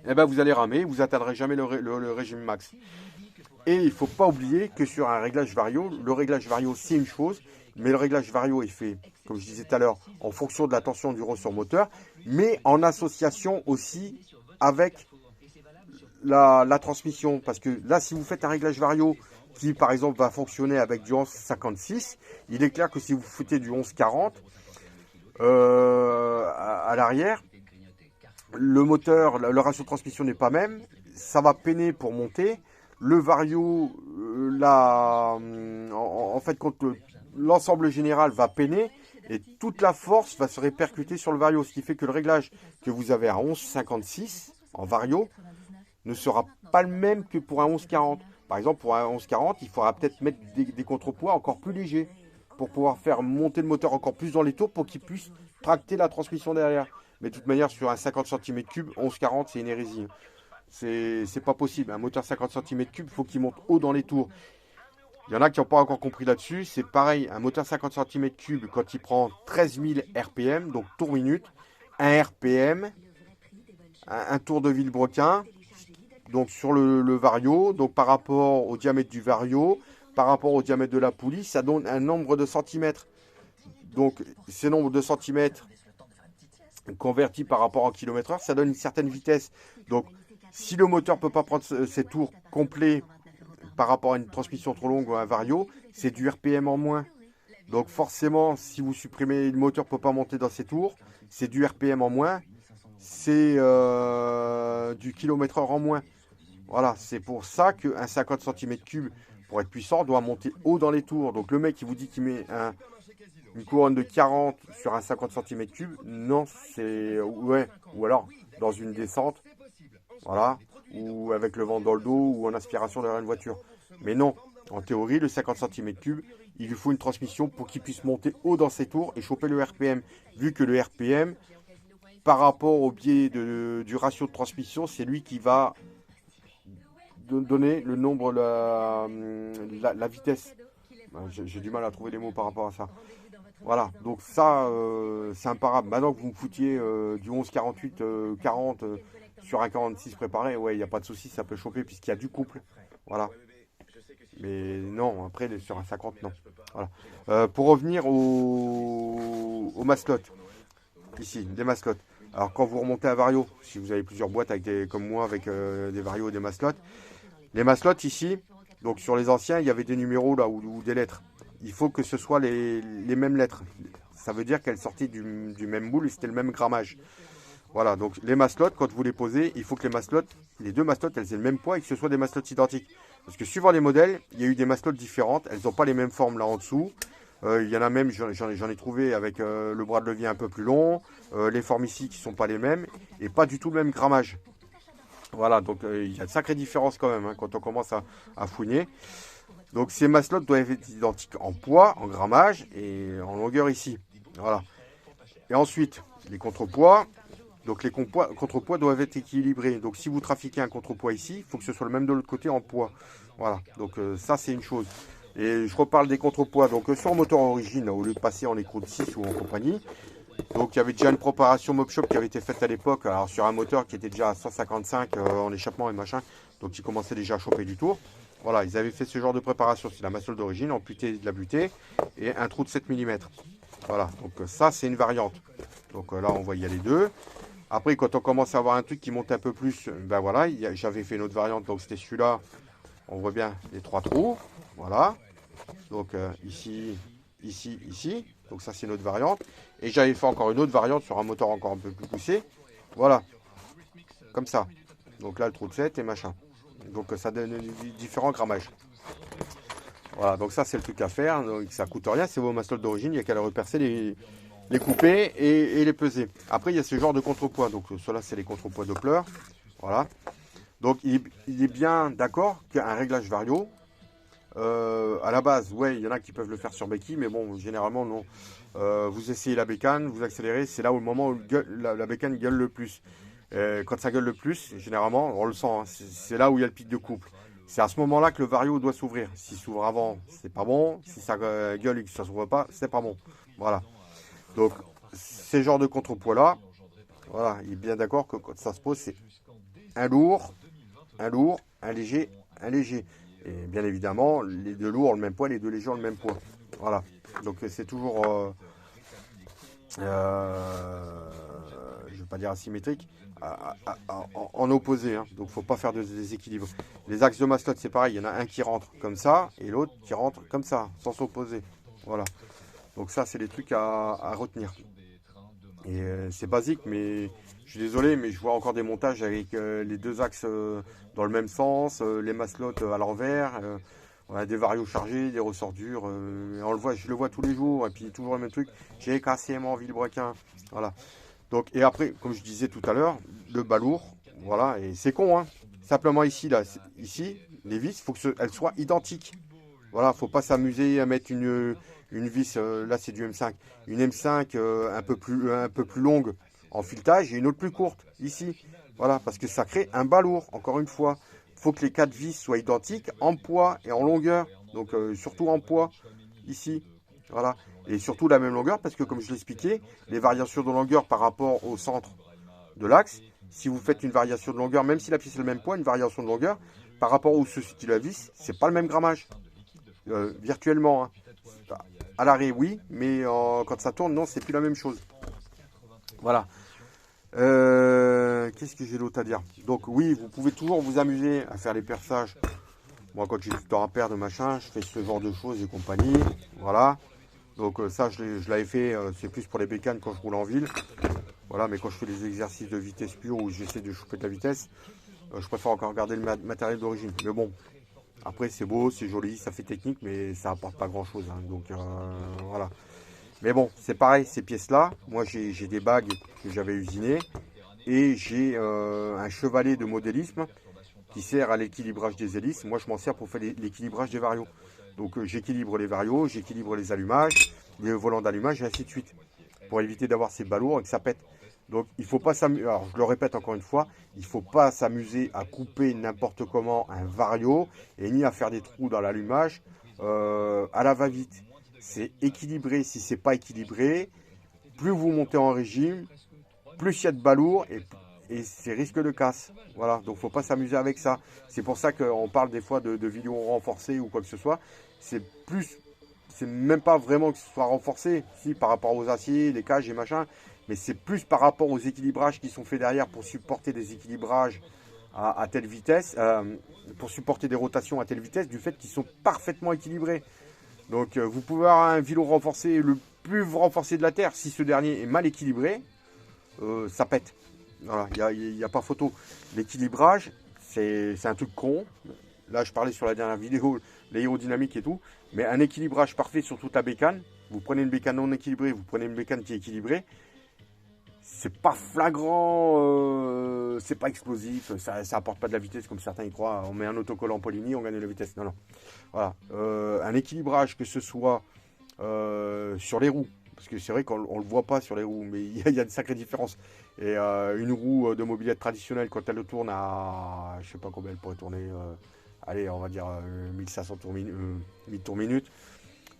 Et ben, vous allez ramer, vous n'atteindrez jamais le régime max. Et il ne faut pas oublier que sur un réglage Vario, le réglage Vario c'est une chose, mais le réglage Vario est fait, comme je disais tout à l'heure, en fonction de la tension du ressort moteur, mais en association aussi avec la transmission. Parce que là, si vous faites un réglage Vario qui, par exemple, va fonctionner avec du 11,56, il est clair que si vous foutez du 11,40 à l'arrière, le moteur, le ratio de transmission n'est pas même, ça va peiner pour monter. Le Vario, en fait, quand l'ensemble général va peiner et toute la force va se répercuter sur le Vario, ce qui fait que le réglage que vous avez à 11,56 en Vario ne sera pas le même que pour un 11,40. Par exemple, pour un 11,40, il faudra peut-être mettre des contrepoids encore plus légers pour pouvoir faire monter le moteur encore plus dans les tours pour qu'il puisse tracter la transmission derrière. Mais de toute manière, sur un 50 cm3, 11,40, c'est une hérésie. C'est pas possible. Un moteur 50 cm3, il faut qu'il monte haut dans les tours. Il y en a qui n'ont pas encore compris là-dessus. C'est pareil, un moteur 50 cm3, quand il prend 13 000 RPM, donc tour minute, 1 RPM, un tour de vilebrequin, donc sur le Vario, donc par rapport au diamètre du Vario, par rapport au diamètre de la poulie, ça donne un nombre de centimètres. Donc ces nombres de centimètres, converti par rapport en kilomètre heure, ça donne une certaine vitesse. Donc, si le moteur ne peut pas prendre ses tours complets par rapport à une transmission trop longue ou à un vario, c'est du RPM en moins. Donc forcément, si vous supprimez, le moteur ne peut pas monter dans ses tours, c'est du RPM en moins, c'est du kilomètre heure en moins. Voilà, c'est pour ça qu'un 50 cm3 pour être puissant doit monter haut dans les tours. Donc le mec qui vous dit qu'il met une couronne de 40 sur un 50 cm3, non, c'est... Ouais, ou alors dans une descente, voilà, ou avec le vent dans le dos, ou en aspiration derrière une voiture. Mais non, en théorie, le 50 cm3, il lui faut une transmission pour qu'il puisse monter haut dans ses tours et choper le RPM. Vu que le RPM, par rapport au biais du ratio de transmission, c'est lui qui va donner le nombre, la vitesse. J'ai du mal à trouver les mots par rapport à ça. Voilà, donc ça, c'est imparable. Maintenant que vous me foutiez du 11-48, 40 sur un 46 préparé, ouais, il n'y a pas de souci, ça peut choper puisqu'il y a du couple. Voilà. Mais non, après, sur un 50, non. Voilà. Pour revenir aux mascottes, ici, des mascottes. Alors, quand vous remontez à Vario, si vous avez plusieurs boîtes avec comme moi, avec des Vario et des mascottes, les mascottes ici, donc sur les anciens, il y avait des numéros là ou des lettres. Il faut que ce soit les mêmes lettres. Ça veut dire qu'elles sortaient du même moule et c'était le même grammage. Voilà, donc les mascottes, quand vous les posez, il faut que les deux mascottes, elles aient le même poids et que ce soit des mascottes identiques. Parce que suivant les modèles, il y a eu des mascottes différentes. Elles n'ont pas les mêmes formes là en dessous. Il y en a même, j'en ai trouvé avec le bras de levier un peu plus long. Les formes ici qui ne sont pas les mêmes. Et pas du tout le même grammage. Voilà, donc il y a de sacrées différences quand même quand on commence à fouiner. Donc ces mascottes doivent être identiques en poids, en grammage et en longueur ici. Voilà. Et ensuite, les contrepoids. Donc les contrepoids doivent être équilibrés. Donc si vous trafiquez un contrepoids ici, il faut que ce soit le même de l'autre côté en poids. Voilà, donc ça c'est une chose. Et je reparle des contrepoids. Donc sur le moteur origine, au lieu de passer en écrou de 6 ou en compagnie, donc il y avait déjà une préparation Mobshop qui avait été faite à l'époque, alors sur un moteur qui était déjà à 155 en échappement et machin, donc il commençait déjà à choper du tour. Voilà, ils avaient fait ce genre de préparation, c'est la massole d'origine, amputé de la butée et un trou de 7 mm. Voilà, donc ça c'est une variante. Donc là on voit il y a les deux. Après quand on commence à avoir un truc qui monte un peu plus, ben voilà, j'avais fait une autre variante, donc c'était celui-là. On voit bien les trois trous, voilà. Donc ici, ici, ici. Donc ça c'est une autre variante. Et j'avais fait encore une autre variante sur un moteur encore un peu plus poussé. Voilà. Comme ça. Donc là le trou de 7 et machin. Donc ça donne différents grammages. Voilà, donc ça c'est le truc à faire. Donc ça coûte rien, c'est vos mascottes d'origine, il n'y a qu'à les repercer, les couper et les peser. Après il y a ce genre de contrepoids. Donc ceux-là c'est les contrepoids Doppler. Voilà. Donc il est bien d'accord qu'un réglage vario, à la base, ouais, il y en a qui peuvent le faire sur béquille, mais bon, généralement non. Vous essayez la bécane, vous accélérez, c'est là où le moment où la bécane gueule le plus. Quand ça gueule le plus, généralement, on le sent, hein, c'est là où il y a le pic de couple. C'est à ce moment-là que le vario doit s'ouvrir. S'il s'ouvre avant, c'est pas bon. Si ça gueule et que ça s'ouvre pas, c'est pas bon. Voilà. Donc, ces genres de contrepoids-là, voilà, il est bien d'accord que quand ça se pose, c'est un lourd, un léger, un léger. Et bien évidemment, les deux lourds ont le même poids, les deux légers ont le même poids. Voilà. Donc c'est toujours, je ne veux pas dire asymétrique, en opposé. Hein. Donc il ne faut pas faire de déséquilibre. Les axes de mascotte, c'est pareil. Il y en a un qui rentre comme ça et l'autre qui rentre comme ça, sans s'opposer. Voilà. Donc ça, c'est les trucs à retenir. Et c'est basique, mais je suis désolé, mais je vois encore des montages avec les deux axes dans le même sens, les maslottes à l'envers, voilà, des varios chargés, des ressorts durs. Je le vois tous les jours, et puis toujours le même truc. J'ai cassé mon vilebrequin. Voilà. Donc, et après, comme je disais tout à l'heure, le balourd, voilà, et c'est con, hein. Simplement ici, là, ici, les vis, il faut qu'elles soient identiques. Voilà, faut pas s'amuser à mettre une vis, là c'est du M5, une M5 un peu plus longue en filetage et une autre plus courte, ici. Voilà, parce que ça crée un balourd, encore une fois. Il faut que les quatre vis soient identiques en poids et en longueur. Donc surtout en poids, ici. Voilà. Et surtout la même longueur, parce que comme je l'expliquais, les variations de longueur par rapport au centre de l'axe, si vous faites une variation de longueur, même si la pièce est le même poids, une variation de longueur, par rapport au ceci de la vis, c'est pas le même grammage. Virtuellement, hein. À l'arrêt oui, mais quand ça tourne, non, c'est plus la même chose. Voilà. Qu'est-ce que j'ai d'autre à dire? Donc oui, vous pouvez toujours vous amuser à faire les perçages. Moi, quand j'ai du temps à perdre, machin, je fais ce genre de choses et compagnie. Voilà. Donc ça, je l'avais fait, c'est plus pour les bécanes quand je roule en ville. Voilà, mais quand je fais des exercices de vitesse pure où j'essaie de choper de la vitesse, je préfère encore garder le matériel d'origine. Mais bon, après c'est beau, c'est joli, ça fait technique, mais ça apporte pas grand-chose. Hein. Donc voilà. Mais bon, c'est pareil, ces pièces-là, moi j'ai des bagues que j'avais usinées et j'ai un chevalet de modélisme qui sert à l'équilibrage des hélices. Moi je m'en sers pour faire l'équilibrage des varios. Donc j'équilibre les varios, j'équilibre les allumages, les volants d'allumage et ainsi de suite. Pour éviter d'avoir ces balourds et que ça pète. Donc il faut pas s'amuser, alors je le répète encore une fois, il ne faut pas s'amuser à couper n'importe comment un vario et ni à faire des trous dans l'allumage à la va-vite. C'est équilibré. Si c'est pas équilibré, plus vous montez en régime, plus il y a de balourds et c'est risque de casse. Voilà, donc faut pas s'amuser avec ça. C'est pour ça qu'on parle des fois de vidéos renforcées ou quoi que ce soit. C'est plus, c'est même pas vraiment que ce soit renforcé, si par rapport aux aciers, les cages et machin, mais c'est plus par rapport aux équilibrages qui sont faits derrière pour supporter des équilibrages à telle vitesse, pour supporter des rotations à telle vitesse, du fait qu'ils sont parfaitement équilibrés. Donc vous pouvez avoir un vélo renforcé, le plus renforcé de la Terre, si ce dernier est mal équilibré, ça pète. Voilà, il n'y a pas photo. L'équilibrage, c'est un truc con. Là, je parlais sur la dernière vidéo, l'aérodynamique et tout. Mais un équilibrage parfait sur toute la bécane. Vous prenez une bécane non équilibrée, vous prenez une bécane qui est équilibrée. C'est pas flagrant, c'est pas explosif, ça apporte pas de la vitesse comme certains y croient. On met un autocollant Polini, on gagne de la vitesse. Non, non. Voilà. Un équilibrage, que ce soit sur les roues, parce que c'est vrai qu'on ne le voit pas sur les roues, mais il y a une sacrée différence. Et une roue de mobilette traditionnelle, quand elle tourne à, je sais pas combien elle pourrait tourner, allez, on va dire 1500 tours 1000 tours minute.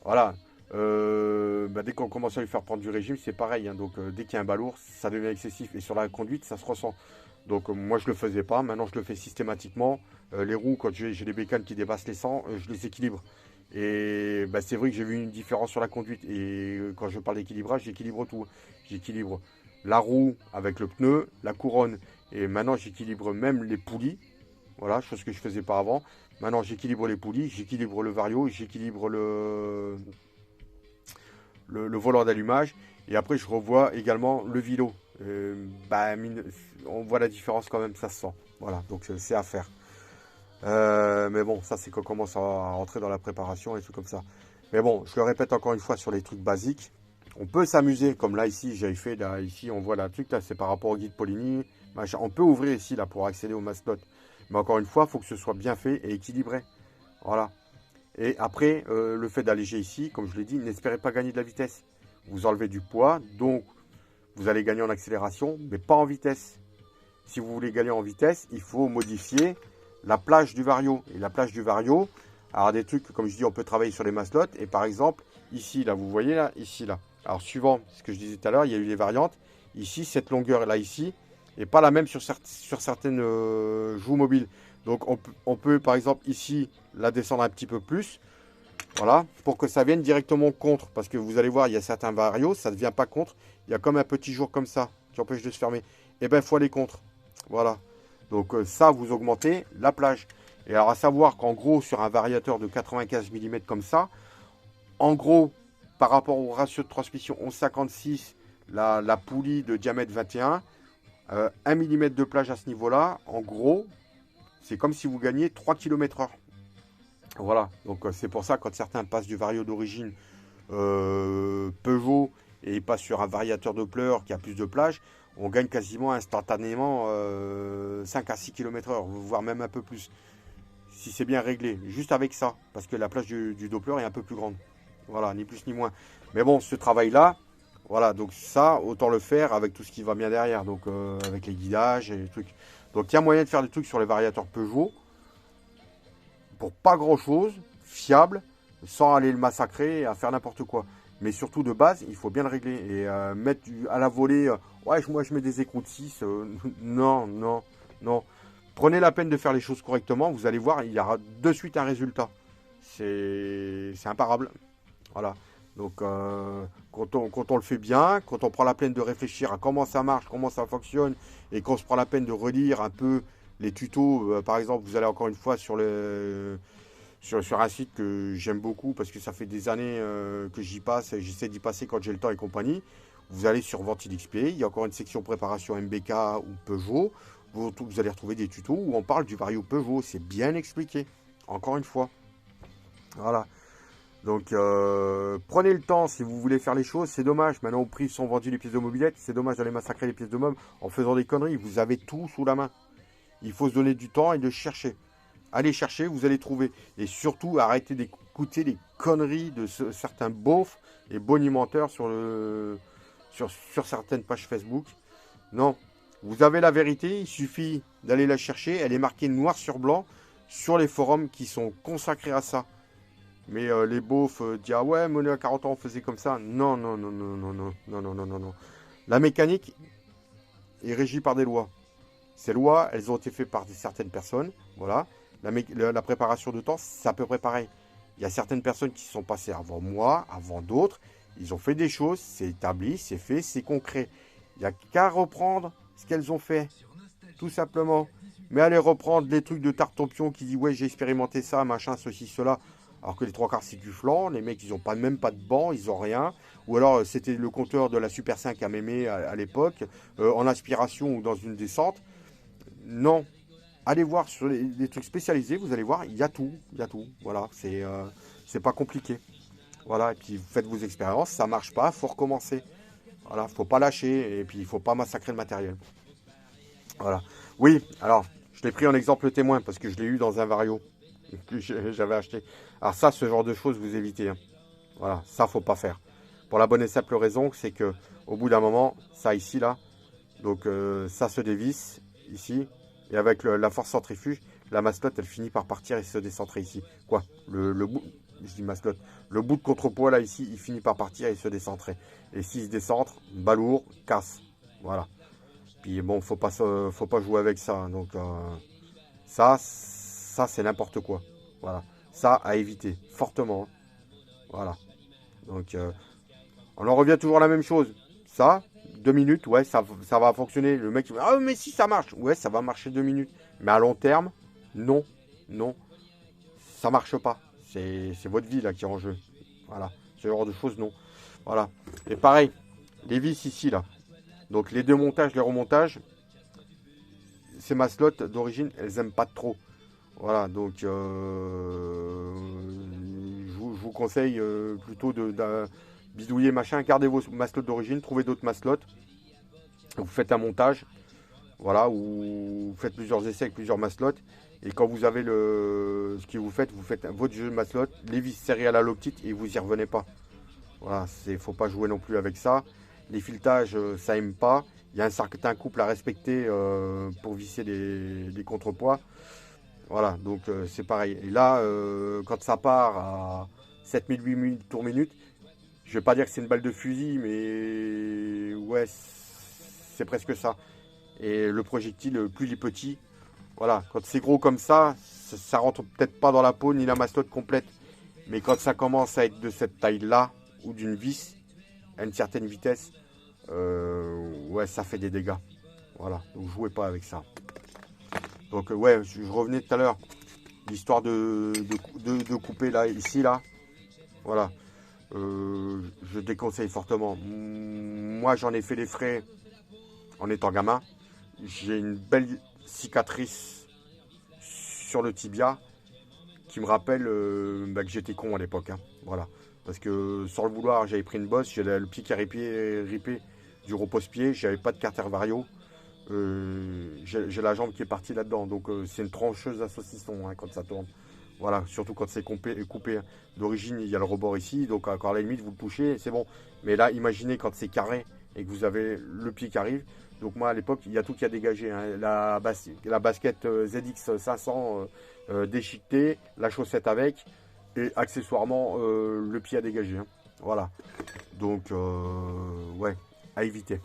Voilà. Dès qu'on commence à lui faire prendre du régime, c'est pareil. Hein. Donc dès qu'il y a un balourd, ça devient excessif. Et sur la conduite, ça se ressent. Donc moi, je le faisais pas. Maintenant, je le fais systématiquement. Les roues, quand j'ai des bécanes qui dépassent les 100, je les équilibre. Et c'est vrai que j'ai vu une différence sur la conduite. Et quand je parle d'équilibrage, j'équilibre tout. J'équilibre la roue avec le pneu, la couronne. Et maintenant, j'équilibre même les poulies. Voilà, chose que je faisais pas avant. Maintenant, j'équilibre les poulies, j'équilibre le vario, j'équilibre le volant d'allumage. Et après, je revois également le vélo. On voit la différence quand même, ça se sent. Voilà, donc c'est à faire. Mais bon, ça c'est qu'on commence à rentrer dans la préparation et tout comme ça. Mais bon, je le répète encore une fois sur les trucs basiques. On peut s'amuser, comme là ici, j'avais fait, là ici on voit le truc, là c'est par rapport au guide Polini. Machin. On peut ouvrir ici là pour accéder au mascotte. Mais encore une fois, il faut que ce soit bien fait et équilibré. Voilà. Et après, le fait d'alléger ici, comme je l'ai dit, n'espérez pas gagner de la vitesse. Vous enlevez du poids, donc vous allez gagner en accélération, mais pas en vitesse. Si vous voulez gagner en vitesse, il faut modifier la plage du vario. Et la plage du vario, alors des trucs, comme je dis, on peut travailler sur les maslottes. Et par exemple, ici, là, vous voyez là, ici, là. Alors suivant ce que je disais tout à l'heure, il y a eu les variantes. Ici, cette longueur là, ici, n'est pas la même sur certaines joues mobiles. Donc on peut, par exemple, ici, la descendre un petit peu plus. Voilà, pour que ça vienne directement contre. Parce que vous allez voir, il y a certains varios, ça ne vient pas contre. Il y a comme un petit jour comme ça, qui empêche de se fermer. Et bien, il faut aller contre. Voilà. Donc ça, vous augmentez la plage. Et alors, à savoir qu'en gros, sur un variateur de 95 mm comme ça, en gros, par rapport au ratio de transmission 11,56, la poulie de diamètre 21, 1 mm de plage à ce niveau-là, en gros, c'est comme si vous gagniez 3 km/h. Voilà, donc c'est pour ça quand certains passent du vario d'origine Peugeot et ils passent sur un variateur Doppler qui a plus de plage, on gagne quasiment instantanément 5 à 6 km/h, voire même un peu plus, si c'est bien réglé, juste avec ça, parce que la plage du Doppler est un peu plus grande. Voilà, ni plus ni moins. Mais bon, ce travail-là, voilà, donc ça, autant le faire avec tout ce qui va bien derrière, donc avec les guidages et les trucs. Donc il y a moyen de faire des trucs sur les variateurs Peugeot, pour pas grand chose, fiable, sans aller le massacrer et à faire n'importe quoi. Mais surtout de base, il faut bien le régler. Et mettre à la volée, ouais, moi je mets des écrous de 6. Non, non, non. Prenez la peine de faire les choses correctement, vous allez voir, il y aura de suite un résultat. C'est imparable. Voilà. Donc, quand on le fait bien, quand on prend la peine de réfléchir à comment ça marche, comment ça fonctionne, et qu'on se prend la peine de relire un peu les tutos, par exemple, vous allez encore une fois sur un site que j'aime beaucoup parce que ça fait des années que j'y passe, et j'essaie d'y passer quand j'ai le temps et compagnie. Vous allez sur Ventil XP, il y a encore une section préparation MBK ou Peugeot. Vous allez retrouver des tutos où on parle du Vario Peugeot, c'est bien expliqué. Encore une fois. Voilà. Donc, prenez le temps si vous voulez faire les choses. C'est dommage. Maintenant, au prix sont vendus les pièces de mobilette. C'est dommage d'aller massacrer les pièces de meubles en faisant des conneries. Vous avez tout sous la main. Il faut se donner du temps et de chercher. Allez chercher, vous allez trouver. Et surtout, arrêtez d'écouter les conneries de certains beaufs et bonimenteurs sur certaines pages Facebook. Non. Vous avez la vérité. Il suffit d'aller la chercher. Elle est marquée noir sur blanc sur les forums qui sont consacrés à ça. Mais les beaufs disent ah ouais, mais à 40 ans on faisait comme ça. Non, non, non, non, non, non, non, non, non, non, non. La mécanique est régie par des lois. Ces lois, elles ont été faites par certaines personnes. Voilà. La préparation de temps, c'est à peu près pareil. Il y a certaines personnes qui sont passées avant moi, avant d'autres. Ils ont fait des choses, c'est établi, c'est fait, c'est concret. Il n'y a qu'à reprendre ce qu'elles ont fait. Tout simplement. Mais aller reprendre des trucs de Tartampion qui dit ouais, j'ai expérimenté ça, machin, ceci, cela. Alors que les trois quarts c'est du flanc, les mecs ils n'ont pas, même pas de banc, ils n'ont rien. Ou alors c'était le compteur de la Super 5 à mémé à l'époque, en aspiration ou dans une descente. Non, allez voir sur les trucs spécialisés, vous allez voir, il y a tout, il y a tout. Voilà, c'est pas compliqué. Voilà, et puis vous faites vos expériences, ça marche pas, faut recommencer. Voilà, faut pas lâcher et puis il faut pas massacrer le matériel. Voilà. Oui, alors je l'ai pris en exemple témoin parce que je l'ai eu dans un Vario que j'avais acheté. Alors ça, ce genre de choses, vous évitez. Hein. Voilà, ça faut pas faire. Pour la bonne et simple raison, c'est que au bout d'un moment, ça ici là, donc ça se dévisse ici, et avec la force centrifuge, la mascotte elle finit par partir et se décentrer ici. Quoi le bout, je dis mascotte, le bout de contrepoids là ici, il finit par partir et se décentrer. Et s'il se décentre, balourd, casse. Voilà. Puis bon, faut pas jouer avec ça. Hein. Donc ça c'est n'importe quoi. Voilà. Ça à éviter fortement. Hein. Voilà. Donc on en revient toujours à la même chose. Ça, 2 minutes, ouais, ça va fonctionner. Le mec, il va, ah, mais si ça marche. Ouais, ça va marcher 2 minutes. Mais à long terme, non, non, ça marche pas. C'est votre vie là qui est en jeu. Voilà. Ce genre de choses, non. Voilà. Et pareil, les vis ici, là. Donc les deux montages, les remontages, ces maslottes d'origine, elles aiment pas trop. Voilà, donc je vous conseille plutôt de bidouiller machin, gardez vos maslottes d'origine, trouvez d'autres maslottes, vous faites un montage, voilà, ou vous faites plusieurs essais avec plusieurs maslottes, et quand vous avez ce que vous faites votre jeu de maslotte, les vis serrées à la loctite et vous y revenez pas. Voilà, faut pas jouer non plus avec ça. Les filetages, ça aime pas. Il y a un certain couple à respecter pour visser les contrepoids. Voilà, donc c'est pareil. Et là, quand ça part à 7000-8000 tours minute, je vais pas dire que c'est une balle de fusil, mais ouais, c'est presque ça. Et le projectile, plus il est petit, voilà, quand c'est gros comme ça rentre peut-être pas dans la peau ni la mastote complète. Mais quand ça commence à être de cette taille-là, ou d'une vis, à une certaine vitesse, ouais, ça fait des dégâts. Voilà, donc jouez pas avec ça. Donc ouais, je revenais tout à l'heure, l'histoire de couper là, ici, là. Voilà. Je déconseille fortement. Moi, j'en ai fait les frais en étant gamin. J'ai une belle cicatrice sur le tibia qui me rappelle que j'étais con à l'époque. Hein. Voilà. Parce que sur le vouloir, j'avais pris une bosse, j'ai le pied qui a ripé du repose-pied, j'avais pas de carter vario. J'ai la jambe qui est partie là-dedans. Donc c'est une trancheuse à saucisson hein, quand ça tourne. Voilà, surtout quand c'est coupé. D'origine, il y a le rebord ici, donc encore à la limite, vous le touchez, c'est bon. Mais là, imaginez quand c'est carré et que vous avez le pied qui arrive. Donc moi, à l'époque, il y a tout qui a dégagé. Hein. La basket ZX 500 déchiquetée, la chaussette avec, et accessoirement, le pied a dégagé. Hein. Voilà. Donc, ouais, à éviter.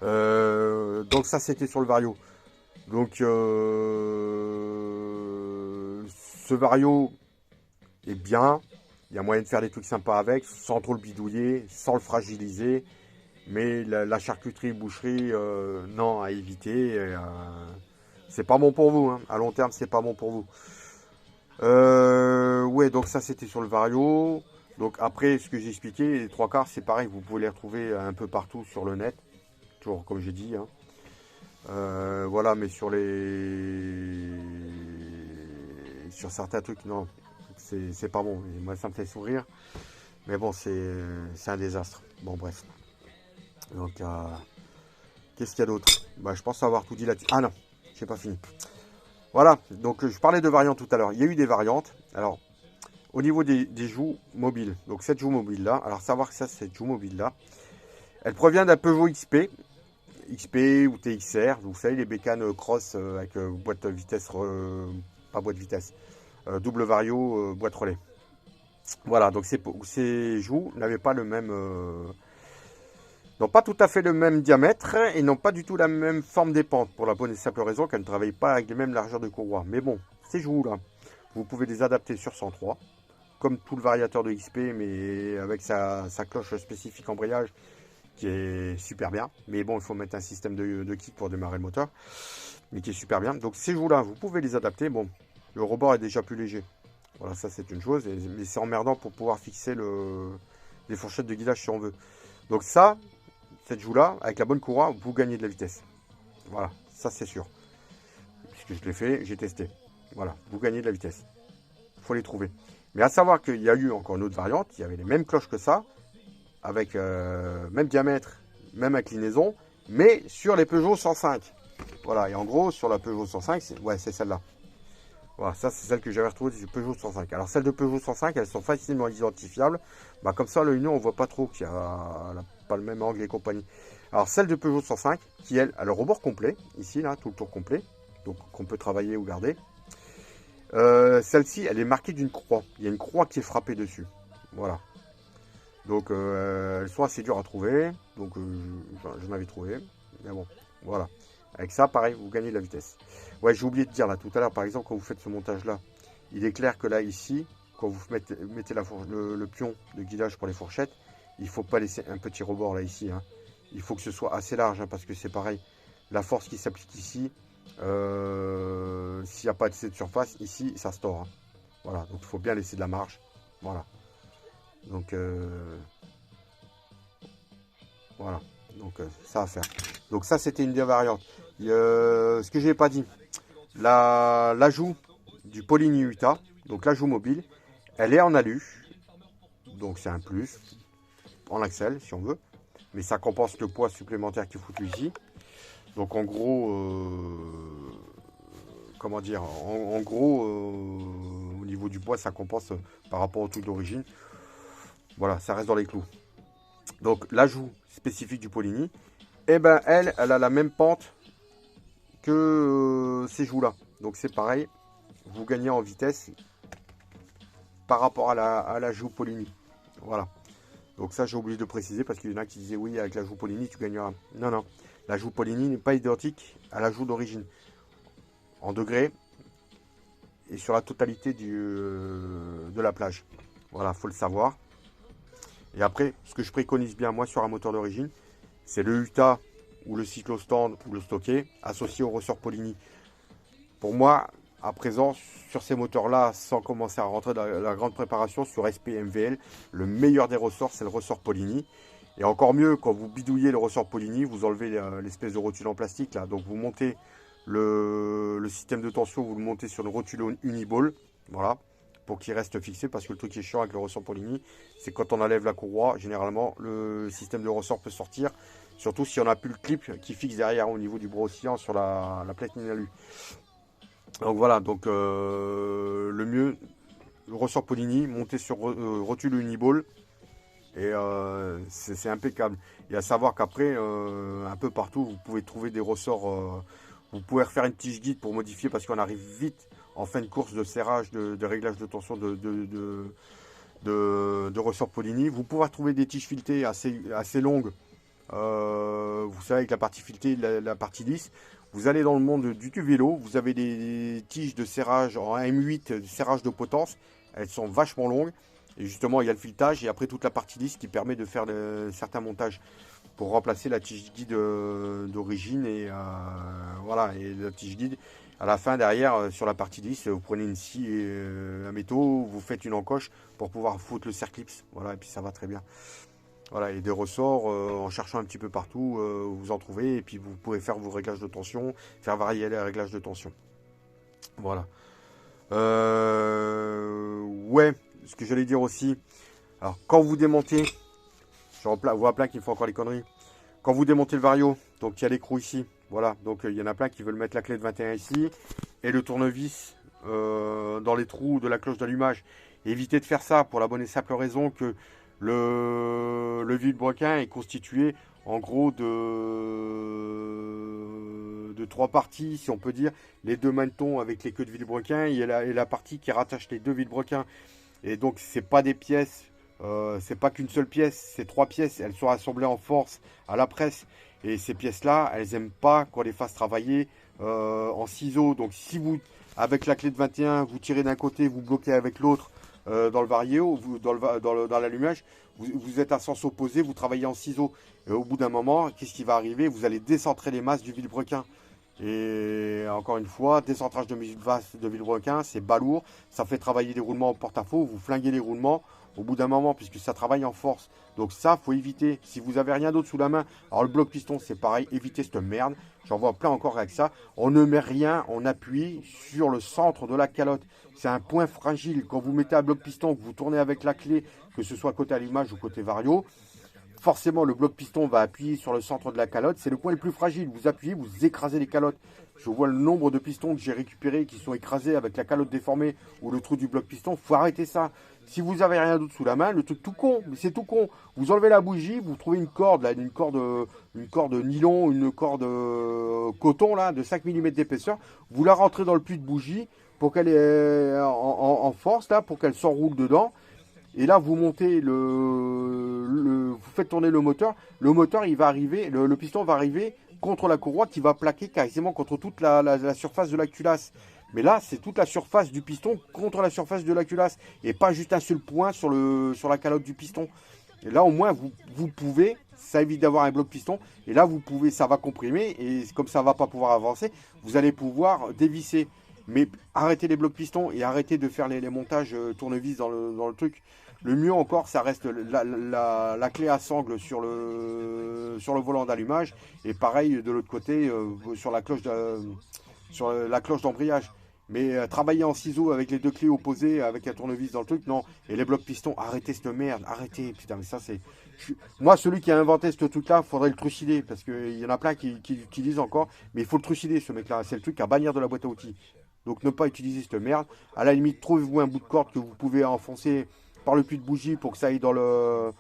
Donc ça, c'était sur le Vario. Donc, ce Vario est bien. Il y a moyen de faire des trucs sympas avec, sans trop le bidouiller, sans le fragiliser. Mais la charcuterie, boucherie, non, à éviter. C'est pas bon pour vous, hein. À long terme, c'est pas bon pour vous. Ouais, donc ça c'était sur le Vario. Donc après, ce que j'ai expliqué, les trois quarts, c'est pareil, vous pouvez les retrouver un peu partout sur le net. Toujours comme j'ai dit, hein. Voilà, mais sur certains trucs, non, c'est pas bon. Et moi, ça me fait sourire. Mais bon, c'est un désastre. Bon, bref. Donc, qu'est-ce qu'il y a d'autre? Bah, je pense avoir tout dit là-dessus. Ah non, j'ai pas fini. Voilà, donc je parlais de variantes tout à l'heure. Il y a eu des variantes. Alors, au niveau des joues mobiles, donc cette joue mobile-là, alors savoir que ça, cette joue mobile-là, elle provient d'un Peugeot XP. XP ou TXR, vous savez, les bécanes cross avec boîte vitesse, pas boîte vitesse, double vario, boîte relais. Voilà, donc ces joues n'avaient pas le même, n'ont pas tout à fait le même diamètre et n'ont pas du tout la même forme des pentes, pour la bonne et simple raison qu'elles ne travaillent pas avec les mêmes largeurs de courroie. Mais bon, ces joues-là, vous pouvez les adapter sur 103, comme tout le variateur de XP, mais avec sa cloche spécifique embrayage, qui est super bien. Mais bon, il faut mettre un système de kick pour démarrer le moteur, mais qui est super bien. Donc ces joues-là, vous pouvez les adapter. Bon, le rebord est déjà plus léger. Voilà, ça c'est une chose, mais c'est emmerdant pour pouvoir fixer les fourchettes de guidage si on veut. Donc ça, cette joue-là, avec la bonne courroie, vous gagnez de la vitesse. Voilà, ça c'est sûr. Puisque je l'ai fait, j'ai testé. Voilà, vous gagnez de la vitesse. Il faut les trouver. Mais à savoir qu'il y a eu encore une autre variante, il y avait les mêmes cloches que ça, avec même diamètre, même inclinaison, mais sur les Peugeot 105. Voilà, et en gros, sur la Peugeot 105, c'est celle-là. Voilà, ça c'est celle que j'avais retrouvée du Peugeot 105. Alors celles de Peugeot 105, elles sont facilement identifiables. Bah, comme ça, l'œil nu, on voit pas trop qu'il y a pas le même angle et compagnie. Alors celle de Peugeot 105, qui elle a le rebord complet, ici, là, tout le tour complet, donc qu'on peut travailler ou garder. Celle-ci, elle est marquée d'une croix. Il y a une croix qui est frappée dessus. Voilà. Donc elles sont assez dures à trouver. Donc j'en avais trouvé. Mais bon, voilà. Avec ça, pareil, vous gagnez de la vitesse. Ouais, j'ai oublié de dire là tout à l'heure, par exemple, quand vous faites ce montage-là, il est clair que là, ici, quand vous mettez le pion de guidage pour les fourchettes, il ne faut pas laisser un petit rebord là, ici, hein. Il faut que ce soit assez large, hein, parce que c'est pareil. La force qui s'applique ici, s'il n'y a pas assez de surface, ici, ça se tord, hein. Voilà, donc il faut bien laisser de la marge. Voilà. Donc, voilà. Donc, ça à faire. Donc, ça, c'était une des variantes. Ce que je n'ai pas dit, l'ajout du Polini Utah, donc l'ajout mobile, elle est en alu. Donc, c'est un plus. En axle, si on veut. Mais ça compense le poids supplémentaire qui est foutu ici. Donc, en gros, comment dire, en gros, au niveau du poids, ça compense par rapport au truc d'origine. Voilà, ça reste dans les clous. Donc l'ajout spécifique du Polini, eh ben elle a la même pente que ces joues là. Donc c'est pareil, vous gagnez en vitesse par rapport à la joue Polini. Voilà. Donc ça j'ai oublié de préciser parce qu'il y en a qui disaient oui avec la joue Polini tu gagneras. Non non, la joue Polini n'est pas identique à la joue d'origine. En degrés et sur la totalité de la plage. Voilà, faut le savoir. Et après, ce que je préconise bien, moi, sur un moteur d'origine, c'est le Utah ou le cyclostand ou le stocké associé au ressort Polini. Pour moi, à présent, sur ces moteurs-là, sans commencer à rentrer dans la grande préparation, sur SP MVL, le meilleur des ressorts, c'est le ressort Polini. Et encore mieux, quand vous bidouillez le ressort Polini, vous enlevez l'espèce de rotule en plastique, là. Donc, vous montez le système de tension, vous le montez sur une rotule uniball. Voilà. Pour qu'il reste fixé, parce que le truc qui est chiant avec le ressort Polini, c'est quand on enlève la courroie, généralement le système de ressort peut sortir, surtout si on n'a plus le clip qui fixe derrière au niveau du bras oscillant sur la platine alu. Donc voilà, donc le mieux, le ressort Polini monté sur rotule uniball, et c'est impeccable. Et à savoir qu'après, un peu partout, vous pouvez trouver des ressorts, vous pouvez refaire une tige guide pour modifier, parce qu'on arrive vite en fin de course de serrage, de réglage de tension de ressort Polini. Vous pouvez trouver des tiges filetées assez longues, vous savez, avec la partie filetée, la partie lisse. Vous allez dans le monde du vélo, vous avez des tiges de serrage en M8, de serrage de potence. Elles sont vachement longues. Et justement, il y a le filetage et après toute la partie lisse qui permet de faire certains montages pour remplacer la tige guide d'origine. Et voilà, et la tige guide, à la fin, derrière, sur la partie lisse, vous prenez une scie à métaux, vous faites une encoche pour pouvoir foutre le circlips. Voilà, et puis ça va très bien. Voilà, et des ressorts, en cherchant un petit peu partout, vous en trouvez. Et puis vous pouvez faire vos réglages de tension, faire varier les réglages de tension. Voilà. Ouais, ce que j'allais dire aussi. Alors, quand vous démontez, je vois plein qui font encore les conneries. Quand vous démontez le vario, donc il y a l'écrou ici. Voilà, donc il y en a plein qui veulent mettre la clé de 21 ici et le tournevis dans les trous de la cloche d'allumage. Évitez de faire ça pour la bonne et simple raison que le vilebrequin est constitué en gros de trois parties, si on peut dire. Les deux manetons avec les queues de vilebrequin et la partie qui rattache les deux vilebrequins. Et donc, c'est pas des pièces, c'est pas qu'une seule pièce, c'est trois pièces. Elles sont assemblées en force à la presse. Et ces pièces-là, elles n'aiment pas qu'on les fasse travailler en ciseaux. Donc, si vous, avec la clé de 21, vous tirez d'un côté, vous bloquez avec l'autre dans le vario, dans l'allumage, vous êtes à sens opposé, vous travaillez en ciseaux. Et au bout d'un moment, qu'est-ce qui va arriver? Vous allez décentrer les masses du vilebrequin. Et encore une fois, décentrage de vilebrequin, c'est balourd. Ça fait travailler les roulements en porte-à-faux. Vous flinguez les roulements au bout d'un moment puisque ça travaille en force. Donc ça, faut éviter. Si vous avez rien d'autre sous la main, alors le bloc piston, c'est pareil. Évitez cette merde. J'en vois plein encore avec ça. On ne met rien, on appuie sur le centre de la calotte. C'est un point fragile. Quand vous mettez un bloc piston, que vous tournez avec la clé, que ce soit côté allumage ou côté vario, forcément, le bloc piston va appuyer sur le centre de la calotte. C'est le point le plus fragile. Vous appuyez, vous écrasez les calottes. Je vois le nombre de pistons que j'ai récupérés qui sont écrasés avec la calotte déformée ou le trou du bloc piston. Il faut arrêter ça. Si vous avez rien d'autre sous la main, le truc tout con, mais c'est tout con. Vous enlevez la bougie, vous trouvez une corde, là, une corde nylon, une corde coton là, de 5 mm d'épaisseur. Vous la rentrez dans le puits de bougie pour qu'elle ait en force là, pour qu'elle s'enroule dedans. Et là, vous montez vous faites tourner le moteur. Le moteur, il va arriver, le piston va arriver contre la courroie qui va plaquer quasiment contre toute la surface de la culasse. Mais là, c'est toute la surface du piston contre la surface de la culasse. Et pas juste un seul point sur la calotte du piston. Et là, au moins, vous pouvez, ça évite d'avoir un bloc piston. Et là, vous pouvez, ça va comprimer. Et comme ça ne va pas pouvoir avancer, vous allez pouvoir dévisser. Mais arrêtez les blocs pistons et arrêtez de faire les montages tournevis dans le truc. Le mieux encore, ça reste la clé à sangle sur le volant d'allumage. Et pareil de l'autre côté sur la cloche d'embrayage. Mais travailler en ciseaux avec les deux clés opposées, avec un tournevis dans le truc, non. Et les blocs pistons, arrêtez cette merde, arrêtez. Putain, mais ça c'est... Moi, celui qui a inventé ce truc-là, il faudrait le trucider. Parce qu'il y en a plein qui l'utilisent encore. Mais il faut le trucider, ce mec-là. C'est le truc à bannir de la boîte à outils. Donc ne pas utiliser cette merde. À la limite, trouvez-vous un bout de corde que vous pouvez enfoncer par le puits de bougie pour que ça aille dans le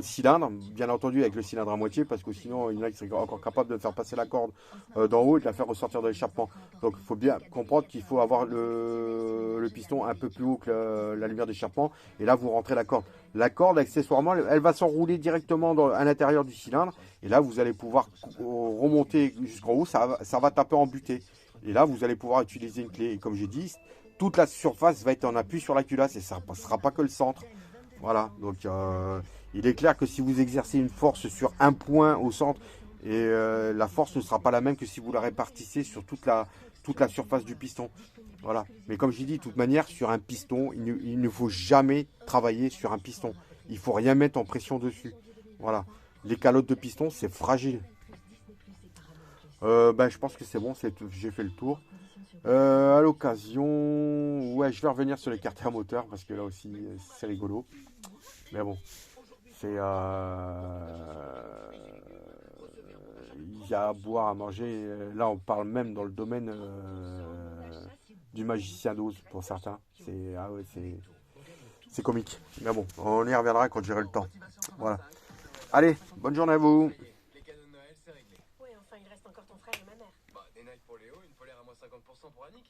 cylindre, bien entendu avec le cylindre à moitié, parce que sinon il y en a qui seraient encore capables de faire passer la corde d'en haut et de la faire ressortir de l'échappement. Donc il faut bien comprendre qu'il faut avoir le piston un peu plus haut que la lumière d'échappement, et là vous rentrez la corde. La corde, accessoirement, elle va s'enrouler directement à l'intérieur du cylindre, et là vous allez pouvoir remonter jusqu'en haut, ça va taper en butée. Et là vous allez pouvoir utiliser une clé, et comme j'ai dit, toute la surface va être en appui sur la culasse, et ça ne sera pas que le centre. Voilà, donc il est clair que si vous exercez une force sur un point au centre, et la force ne sera pas la même que si vous la répartissez sur toute la surface du piston. Voilà, mais comme je dis, de toute manière, sur un piston, il ne faut jamais travailler sur un piston. Il ne faut rien mettre en pression dessus. Voilà, les calottes de piston, c'est fragile. Je pense que c'est bon, j'ai fait le tour. À l'occasion, ouais, je vais revenir sur les carters moteurs parce que là aussi, c'est rigolo. Mais bon, il y a à boire, à manger. Là, on parle même dans le domaine du magicien d'Oz pour certains. C'est comique. Mais bon, on y reviendra quand j'aurai le temps. Voilà. Allez, bonne journée à vous. Ouais, enfin, il reste encore ton frère et ma mère. Bah, des Nike pour Léo, une polaire à moins 50% pour Annick.